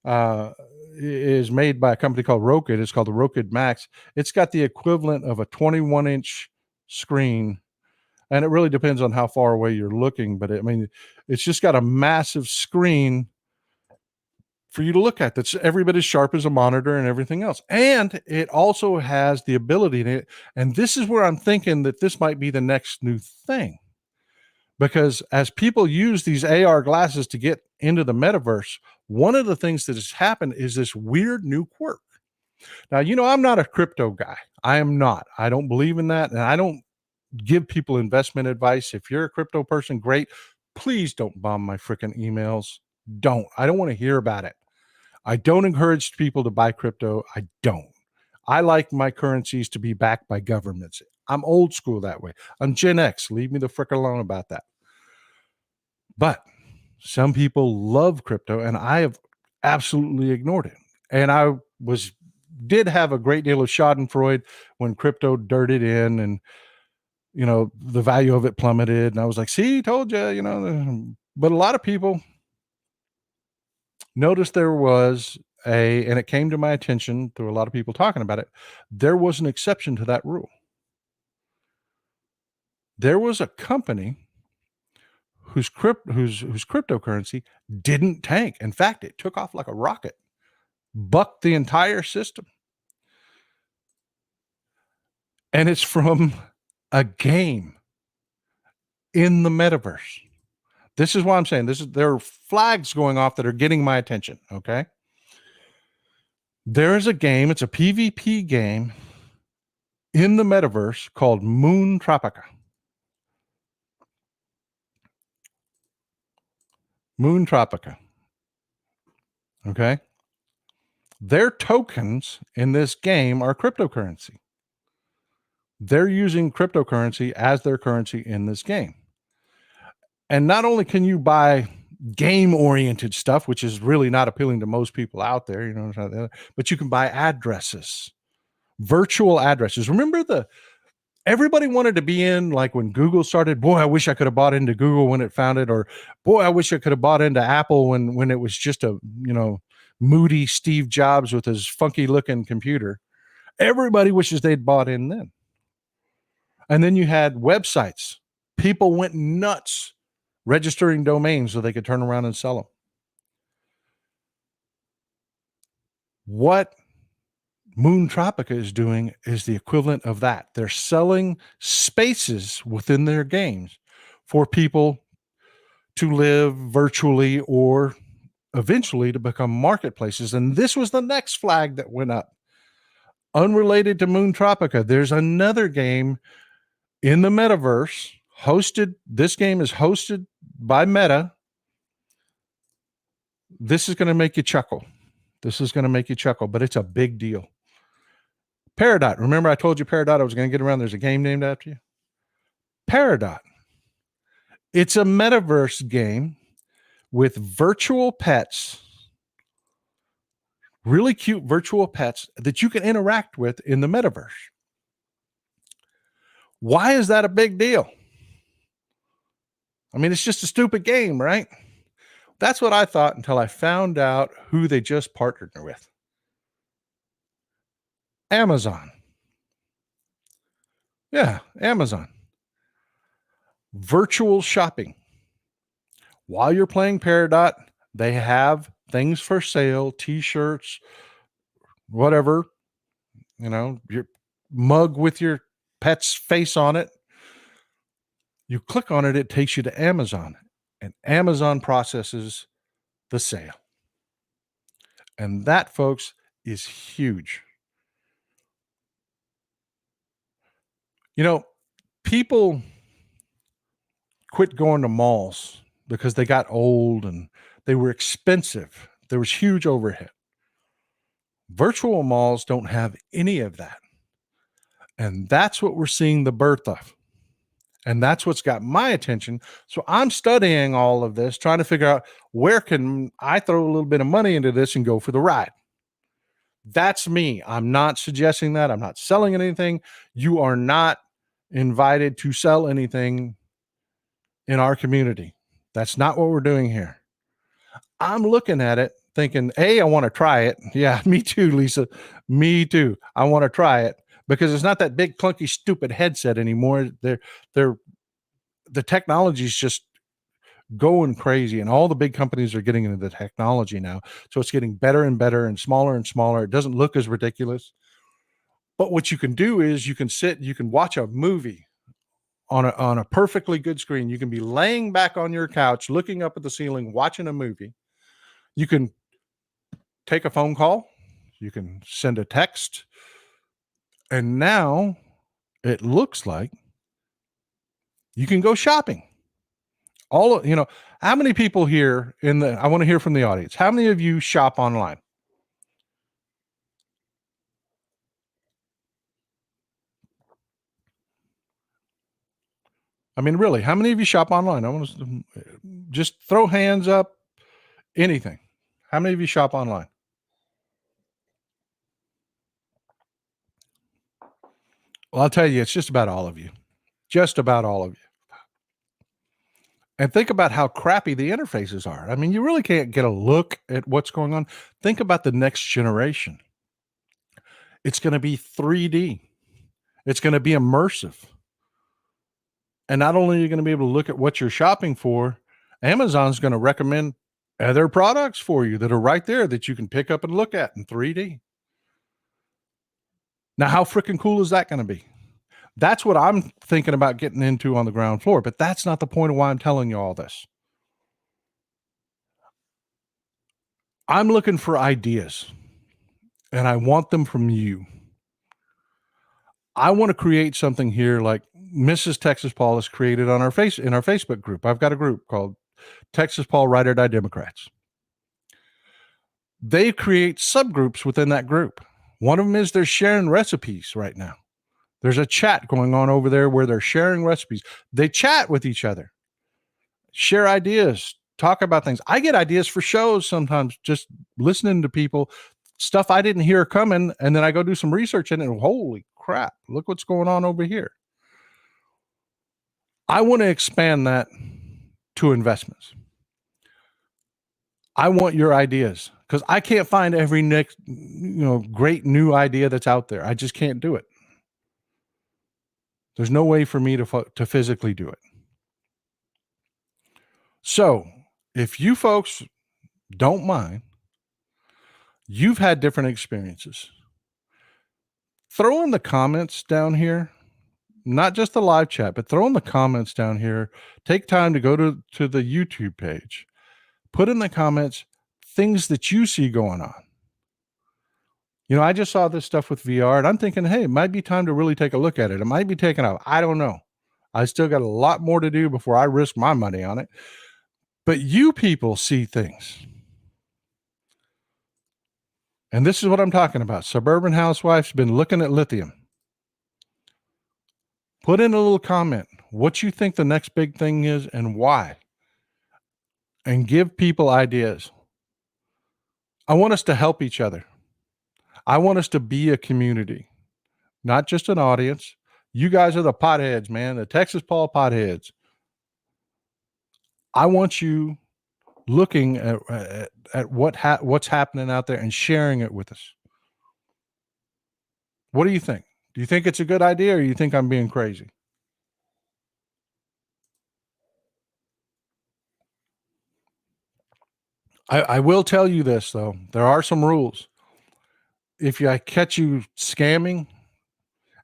is made by a company called Roku. It's called the Roku Max. It's got the equivalent of a 21-inch screen. And it really depends on how far away you're looking. But it's just got a massive screen for you to look at that's every bit as sharp as a monitor and everything else. And it also has the ability and this is where I'm thinking that this might be the next new thing. Because as people use these AR glasses to get into the metaverse, one of the things that has happened is this weird new quirk. Now, I'm not a crypto guy. I am not. I don't believe in that. And I don't give people investment advice. If you're a crypto person, great. Please don't bomb my freaking emails. I don't want to hear about it. I don't encourage people to buy crypto. I don't. I like my currencies to be backed by governments. I'm old school that way. I'm Gen X. Leave me the frick alone about that. But some people love crypto, and I have absolutely ignored it. And I did have a great deal of schadenfreude when crypto dirted in and, the value of it plummeted. And I was like, see, told you, but a lot of people noticed there was and it came to my attention through a lot of people talking about it. There was an exception to that rule. There was a company whose cryptocurrency didn't tank. In fact, it took off like a rocket, bucked the entire system. And it's from a game in the metaverse. This is why I'm saying there are flags going off that are getting my attention. Okay. There is a game. It's a PvP game in the metaverse called Moon Tropica. Moon Tropica. Okay. Their tokens in this game are cryptocurrency. They're using cryptocurrency as their currency in this game. And not only can you buy game-oriented stuff, which is really not appealing to most people out there, but you can buy addresses, virtual addresses. Remember everybody wanted to be in, like when Google started, boy, I wish I could have bought into Google when it founded, or boy, I wish I could have bought into Apple when it was just a, moody Steve Jobs with his funky looking computer. Everybody wishes they'd bought in then. And then you had websites. People went nuts registering domains so they could turn around and sell them. What Moon Tropica is doing is the equivalent of that. They're selling spaces within their games for people to live virtually or eventually to become marketplaces. And this was the next flag that went up. Unrelated to Moon Tropica, there's another game in the metaverse this game is hosted by Meta. This is going to make you chuckle. But it's a big deal. Peridot. Remember I told you Peridot, I was going to get around. There's a game named after you. Peridot. It's a metaverse game with virtual pets, really cute virtual pets that you can interact with in the metaverse. Why is that a big deal? I mean, it's just a stupid game, right? That's what I thought until I found out who they just partnered with. Amazon. Yeah, Amazon. Virtual shopping. While you're playing Peridot, they have things for sale, t-shirts, whatever, your mug with your pet's face on it. You click on it, it takes you to Amazon, and Amazon processes the sale. And that, folks, is huge. People quit going to malls because they got old and they were expensive. There was huge overhead. Virtual malls don't have any of that. And that's what we're seeing the birth of. And that's what's got my attention. So I'm studying all of this, trying to figure out where can I throw a little bit of money into this and go for the ride. That's me. I'm not suggesting that. I'm not selling anything. You are not invited to sell anything in our community. That's not what we're doing here. I'm looking at it thinking, I want to try it. Yeah, me too, Lisa. Me too. I want to try it because it's not that big, clunky, stupid headset anymore. The technology is just going crazy, and all the big companies are getting into the technology now. So it's getting better and better and smaller and smaller. It doesn't look as ridiculous. But what you can do is you can watch a movie on a perfectly good screen. You can be laying back on your couch, looking up at the ceiling, watching a movie. You can take a phone call. You can send a text. And now it looks like you can go shopping. How many people here I want to hear from the audience. How many of you shop online? I mean, really, how many of you shop online? I want to just throw hands up, anything. How many of you shop online? Well, I'll tell you, it's just about all of you. Just about all of you. And think about how crappy the interfaces are. I mean, you really can't get a look at what's going on. Think about the next generation. It's going to be 3D. It's going to be immersive. And not only are you going to be able to look at what you're shopping for, Amazon's going to recommend other products for you that are right there that you can pick up and look at in 3D. Now, how freaking cool is that going to be? That's what I'm thinking about getting into on the ground floor, but that's not the point of why I'm telling you all this. I'm looking for ideas, and I want them from you. I want to create something here like Mrs. Texas Paul has created in our Facebook group. I've got a group called Texas Paul Ride or Die Democrats. They create subgroups within that group. One of them is they're sharing recipes right now. There's a chat going on over there where they're sharing recipes. They chat with each other, share ideas, talk about things. I get ideas for shows sometimes just listening to people, stuff I didn't hear coming, and then I go do some research in it, and holy crap, look what's going on over here. I want to expand that to investments. I want your ideas because I can't find every next, great new idea that's out there. I just can't do it. There's no way for me to physically do it. So if you folks don't mind, you've had different experiences. Throw in the comments down here, not just the live chat, but throw in the comments down here. Take time to go to the YouTube page. Put in the comments things that you see going on. I just saw this stuff with VR, and I'm thinking, hey, it might be time to really take a look at it. It might be taken out. I don't know. I still got a lot more to do before I risk my money on it. But you people see things. And this is what I'm talking about. Suburban Housewife's been looking at lithium. Put in a little comment what you think the next big thing is and why. And give people ideas. I want us to help each other. I want us to be a community, not just an audience. You guys are the potheads, man, the Texas Paul potheads. I want you looking at what's happening out there and sharing it with us. What do you think? Do you think it's a good idea, or you think I'm being crazy? I will tell you this, though. There are some rules. If I catch you scamming,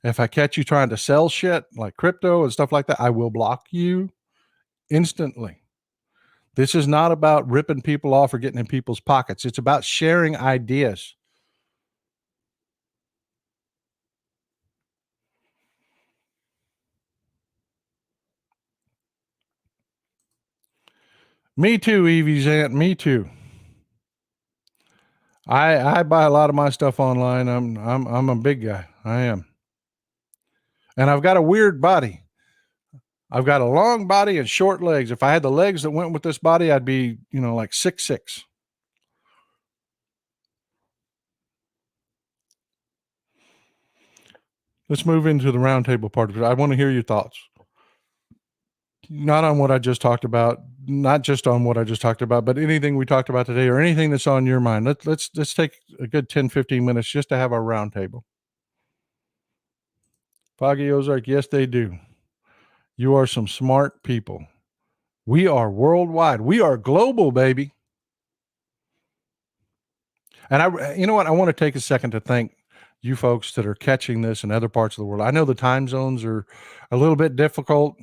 if I catch you trying to sell shit like crypto and stuff like that, I will block you instantly. This is not about ripping people off or getting in people's pockets. It's about sharing ideas. Me too, Evie's aunt. Me too. I buy a lot of my stuff online. I'm a big guy. I am. And I've got a weird body. I've got a long body and short legs. If I had the legs that went with this body, I'd be, like 6'6". Let's move into the roundtable part of it. I want to hear your thoughts. Not on what I just talked about, not just on what I just talked about, but anything we talked about today or anything that's on your mind. Let's take a good 10, 15 minutes just to have our roundtable. Foggy Ozark, yes, they do. You are some smart people. We are worldwide. We are global, baby. And you know what? I want to take a second to thank you folks that are catching this in other parts of the world. I know the time zones are a little bit difficult.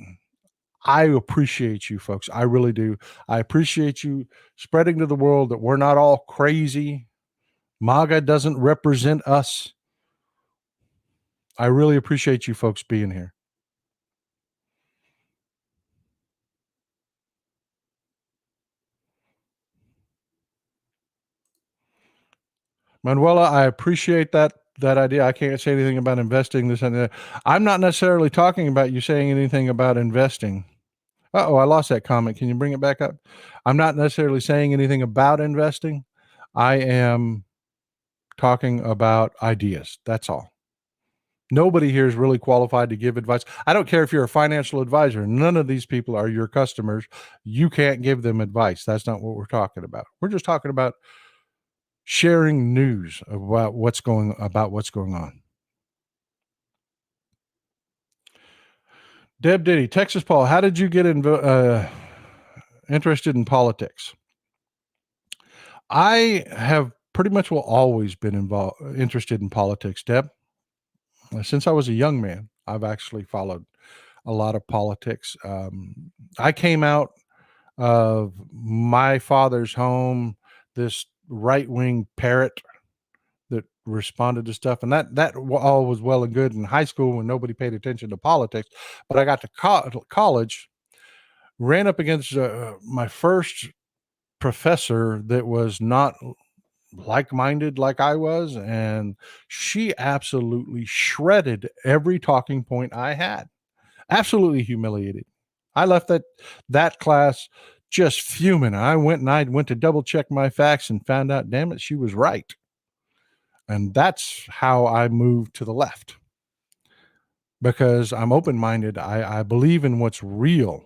I appreciate you folks. I really do. I appreciate you spreading to the world that we're not all crazy. MAGA doesn't represent us. I really appreciate you folks being here. Manuela, I appreciate that idea. I can't say anything about investing this and that. I'm not necessarily talking about you saying anything about investing. Uh-oh, I lost that comment. Can you bring it back up? I'm not necessarily saying anything about investing. I am talking about ideas. That's all. Nobody here is really qualified to give advice. I don't care if you're a financial advisor. None of these people are your customers. You can't give them advice. That's not what we're talking about. We're just talking about sharing news about what's going on. Deb Diddy, Texas Paul, how did you get interested in politics? I have pretty much always been interested in politics, Deb. Since I was a young man, I've actually followed a lot of politics. I came out of my father's home, this right-wing parrot that responded to stuff, and that all was well and good in high school when nobody paid attention to politics. But I got to college, ran up against my first professor that was not like-minded like I was, and she absolutely shredded every talking point I had. Absolutely humiliated. I left that class just fuming. I went to double check my facts and found out, damn it, she was right. And that's how I moved to the left, because I'm open-minded. I believe in what's real.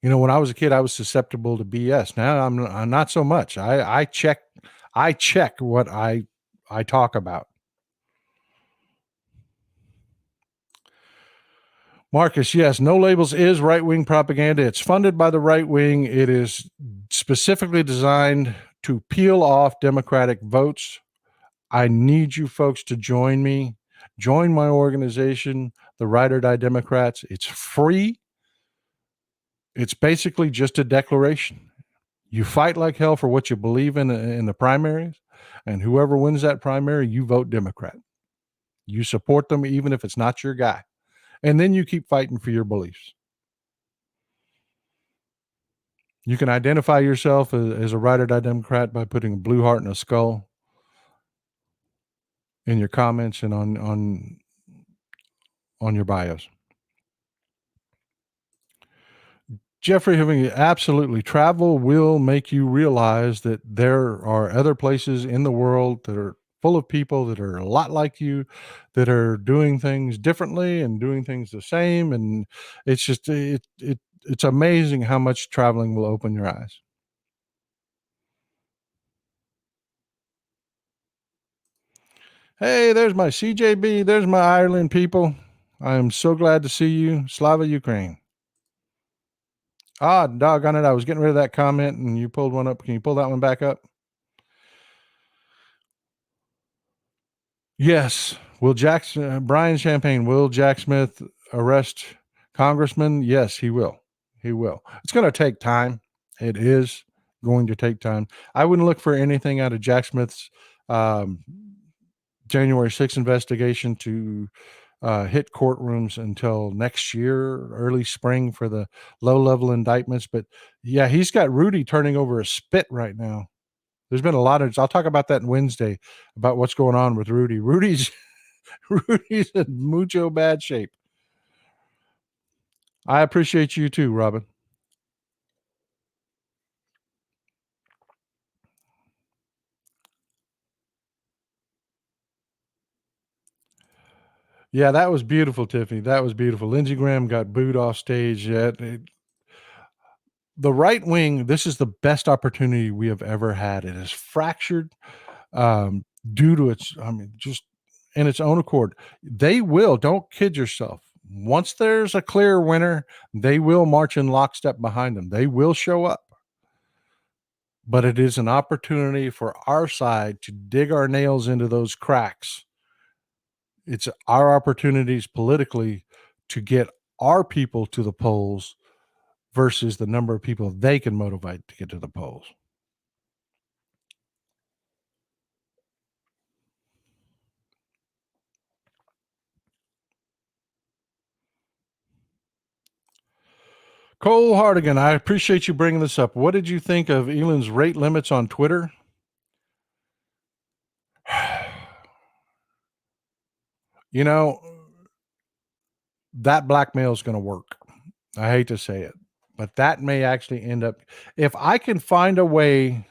When I was a kid, I was susceptible to BS. Now I'm not so much. I check what I talk about. Marcus, yes, No Labels is right-wing propaganda. It's funded by the right wing. It is specifically designed to peel off Democratic votes. I need you folks to join me. Join my organization, the Ride or Die Democrats. It's free. It's basically just a declaration. You fight like hell for what you believe in the primaries, and whoever wins that primary, you vote Democrat. You support them even if it's not your guy. And then you keep fighting for your beliefs. You can identify yourself as a Ride or Die Democrat by putting a blue heart and a skull in your comments and on your bios. Jeffrey, absolutely. Travel will make you realize that there are other places in the world that are full of people that are a lot like you, that are doing things differently and doing things the same. And it's just, it's amazing how much traveling will open your eyes. Hey, there's my CJB. There's my Ireland people. I am so glad to see you. Slava Ukraine. Ah, doggone it. I was getting rid of that comment and you pulled one up. Can you pull that one back up? Yes. Will Brian Champagne, will Jack Smith arrest Congressman? Yes, he will. He will. It's going to take time. It is going to take time. I wouldn't look for anything out of Jack Smith's January 6th investigation to hit courtrooms until next year, early spring, for the low-level indictments. But yeah, he's got Rudy turning over a spit right now. There's been a lot of, I'll talk about that Wednesday, about what's going on with Rudy. Rudy's in mucho bad shape. I appreciate you too, Robin. Yeah, that was beautiful, Tiffany. That was beautiful. Lindsey Graham got booed off stage. The right wing, this is the best opportunity we have ever had. It is fractured due to its, just in its own accord. They will, don't kid yourself. Once there's a clear winner, they will march in lockstep behind them. They will show up. But it is an opportunity for our side to dig our nails into those cracks. It's our opportunities politically to get our people to the polls versus the number of people they can motivate to get to the polls. Cole Hardigan, I appreciate you bringing this up. What did you think of Elon's rate limits on Twitter? You know, that blackmail is going to work. I hate to say it, but that may actually end up, if I can find a way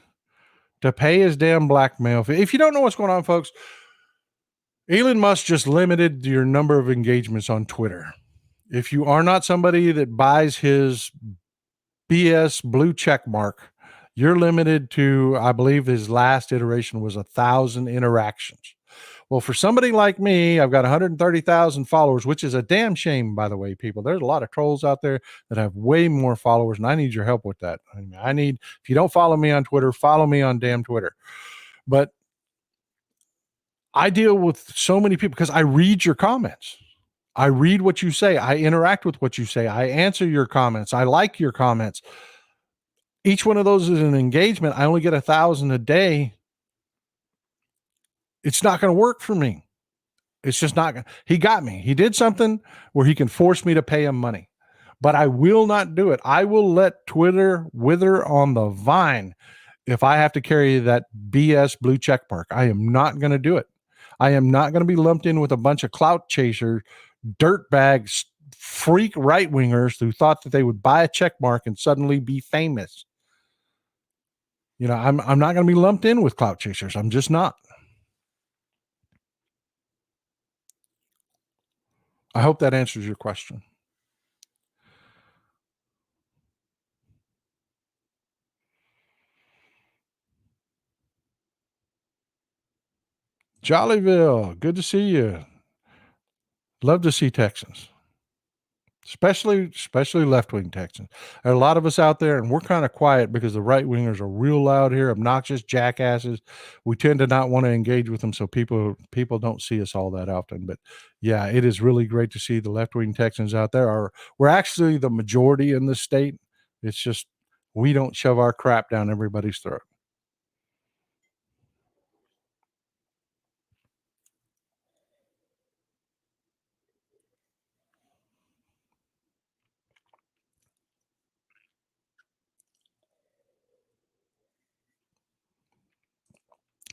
to pay his damn blackmail. If you don't know what's going on, folks, Elon Musk just limited your number of engagements on Twitter. If you are not somebody that buys his BS blue check mark, you're limited to, I believe his last iteration was 1,000 interactions. Well, for somebody like me, I've got 130,000 followers, which is a damn shame, by the way, people. There's a lot of trolls out there that have way more followers, and I need your help with that. If you don't follow me on Twitter, follow me on damn Twitter. But I deal with so many people because I read your comments. I read what you say. I interact with what you say. I answer your comments. I like your comments. Each one of those is an engagement. I only get 1,000 a day. It's not going to work for me. It's just not going to. He got me. He did something where he can force me to pay him money, but I will not do it. I will let Twitter wither on the vine if I have to carry that BS blue check mark. I am not going to do it. I am not going to be lumped in with a bunch of clout chasers, dirtbags, freak right wingers who thought that they would buy a check mark and suddenly be famous. I'm not going to be lumped in with clout chasers. I'm just not. I hope that answers your question. Jollyville, good to see you. Love to see Texans, especially left-wing Texans. There are a lot of us out there, and we're kind of quiet because the right-wingers are real loud here, obnoxious jackasses. We tend to not want to engage with them, so people don't see us all that often. But yeah, it is really great to see the left-wing Texans out there. We're actually the majority in this state. It's just we don't shove our crap down everybody's throat.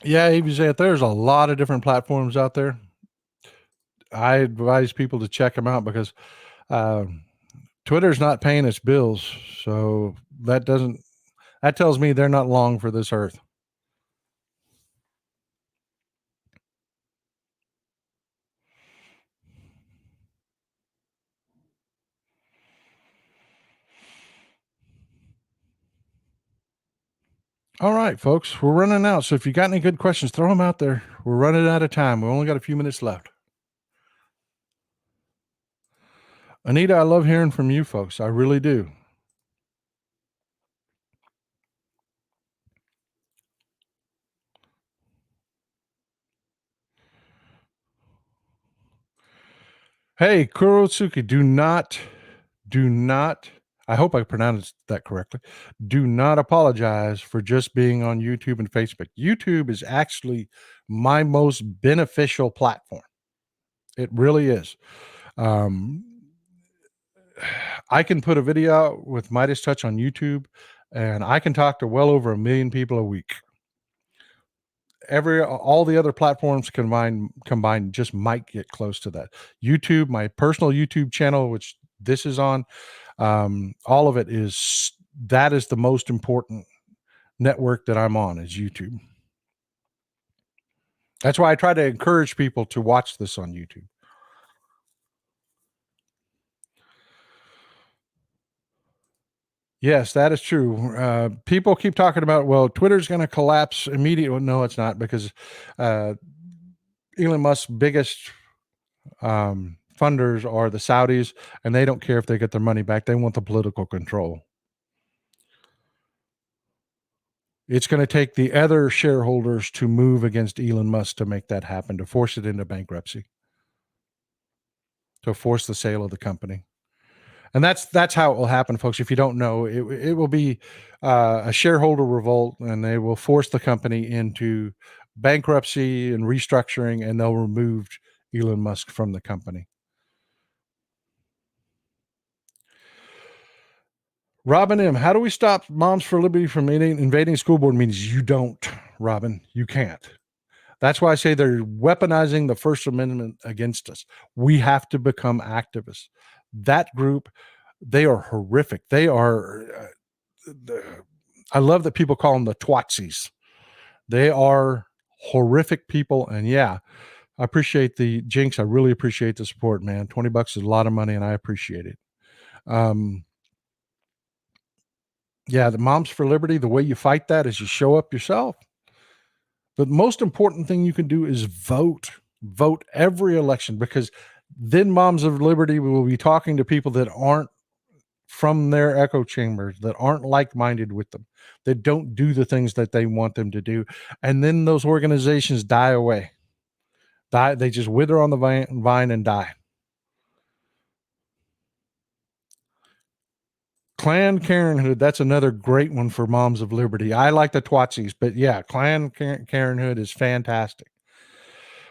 Yeah, even say there's a lot of different platforms out there. I advise people to check them out because Twitter's not paying its bills, so that tells me they're not long for this earth. All right, folks, we're running out. So if you got any good questions, throw them out there. We're running out of time. We only got a few minutes left. Anita, I love hearing from you folks. I really do. Hey, Kurotsuki, do not, I hope I pronounced that correctly. Do not apologize for just being on YouTube and Facebook. YouTube is actually my most beneficial platform. It really is. I can put a video out with Midas Touch on YouTube, and I can talk to well over 1 million people a week. All the other platforms combined just might get close to that. YouTube, my personal YouTube channel, which this is on, all of it is the most important network that I'm on is YouTube. That's why I try to encourage people to watch this on YouTube. Yes, that is true. People keep talking about, well, Twitter's going to collapse immediately. No, it's not, because Elon Musk's biggest funders are the Saudis, and they don't care if they get their money back. They want the political control. It's going to take the other shareholders to move against Elon Musk to make that happen, to force it into bankruptcy, to force the sale of the company. And that's how it will happen, folks. If you don't know, it will be a shareholder revolt, and they will force the company into bankruptcy and restructuring, and they'll remove Elon Musk from the company. Robin M., how do we stop Moms for Liberty from invading school board meetings? You don't, Robin. You can't. That's why I say they're weaponizing the First Amendment against us. We have to become activists. That group, they are horrific. They are, I love that people call them the twatsies. They are horrific people. And yeah, I appreciate the Jinx. I really appreciate the support, man. $20 is a lot of money, and I appreciate it. Yeah, the Moms for Liberty, the way you fight that is you show up yourself. The most important thing you can do is vote. Vote every election, because then Moms of Liberty will be talking to people that aren't from their echo chambers, that aren't like-minded with them, that don't do the things that they want them to do. And then those organizations die away. They just wither on the vine and die. Planned Parenthood, that's another great one for Moms of Liberty. I like the twatsies, but yeah, Planned Parenthood is fantastic.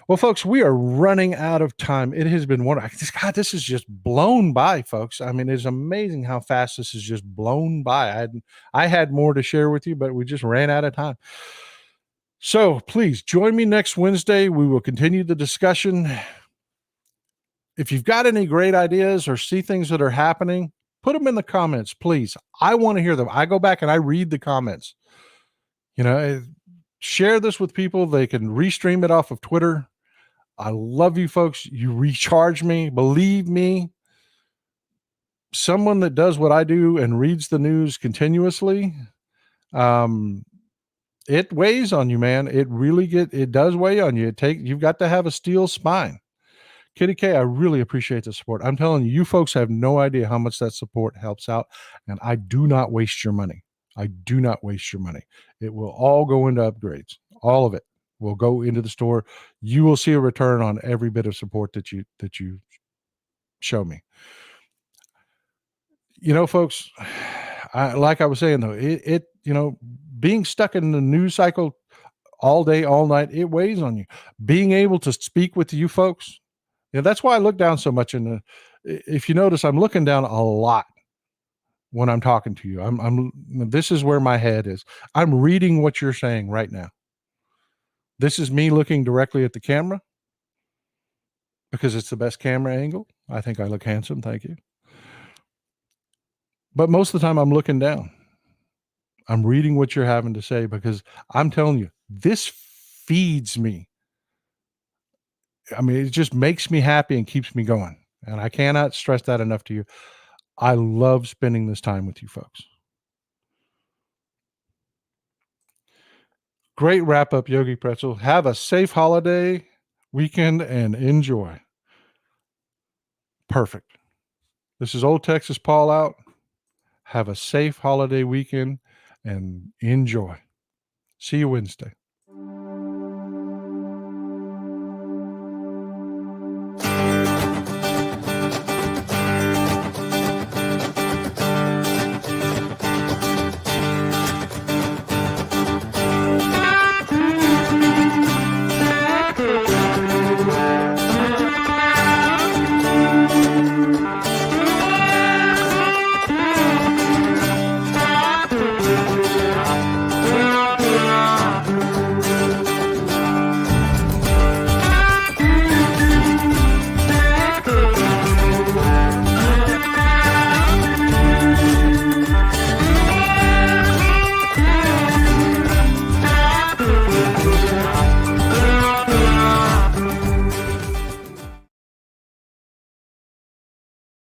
Well, folks, we are running out of time. It has been God, this is just blown by, folks. I mean, it's amazing how fast this is just blown by. I had more to share with you, but we just ran out of time. So please join me next Wednesday. We will continue the discussion. If you've got any great ideas or see things that are happening, put them in the comments, please. I want to hear them. I go back and I read the comments. Share this with people. They can restream it off of Twitter. I love you folks. You recharge me. Believe me, someone that does what I do and reads the news continuously, it weighs on you, man. It does weigh on you. You've got to have a steel spine. Kitty K, I really appreciate the support. I'm telling you, you folks have no idea how much that support helps out. And I do not waste your money. I do not waste your money. It will all go into upgrades. All of it will go into the store. You will see a return on every bit of support that you show me. Folks, like I was saying though, being stuck in the news cycle all day, all night, it weighs on you. Being able to speak with you folks, that's why I look down so much. If you notice, I'm looking down a lot when I'm talking to you. This is where my head is. I'm reading what you're saying right now. This is me looking directly at the camera because it's the best camera angle. I think I look handsome. Thank you. But most of the time I'm looking down. I'm reading what you're having to say because I'm telling you, this feeds me. I mean, it just makes me happy and keeps me going. And I cannot stress that enough to you. I love spending this time with you folks. Great wrap up, Yogi Pretzel. Have a safe holiday weekend and enjoy. Perfect. This is Old Texas Paul out. Have a safe holiday weekend and enjoy. See you Wednesday.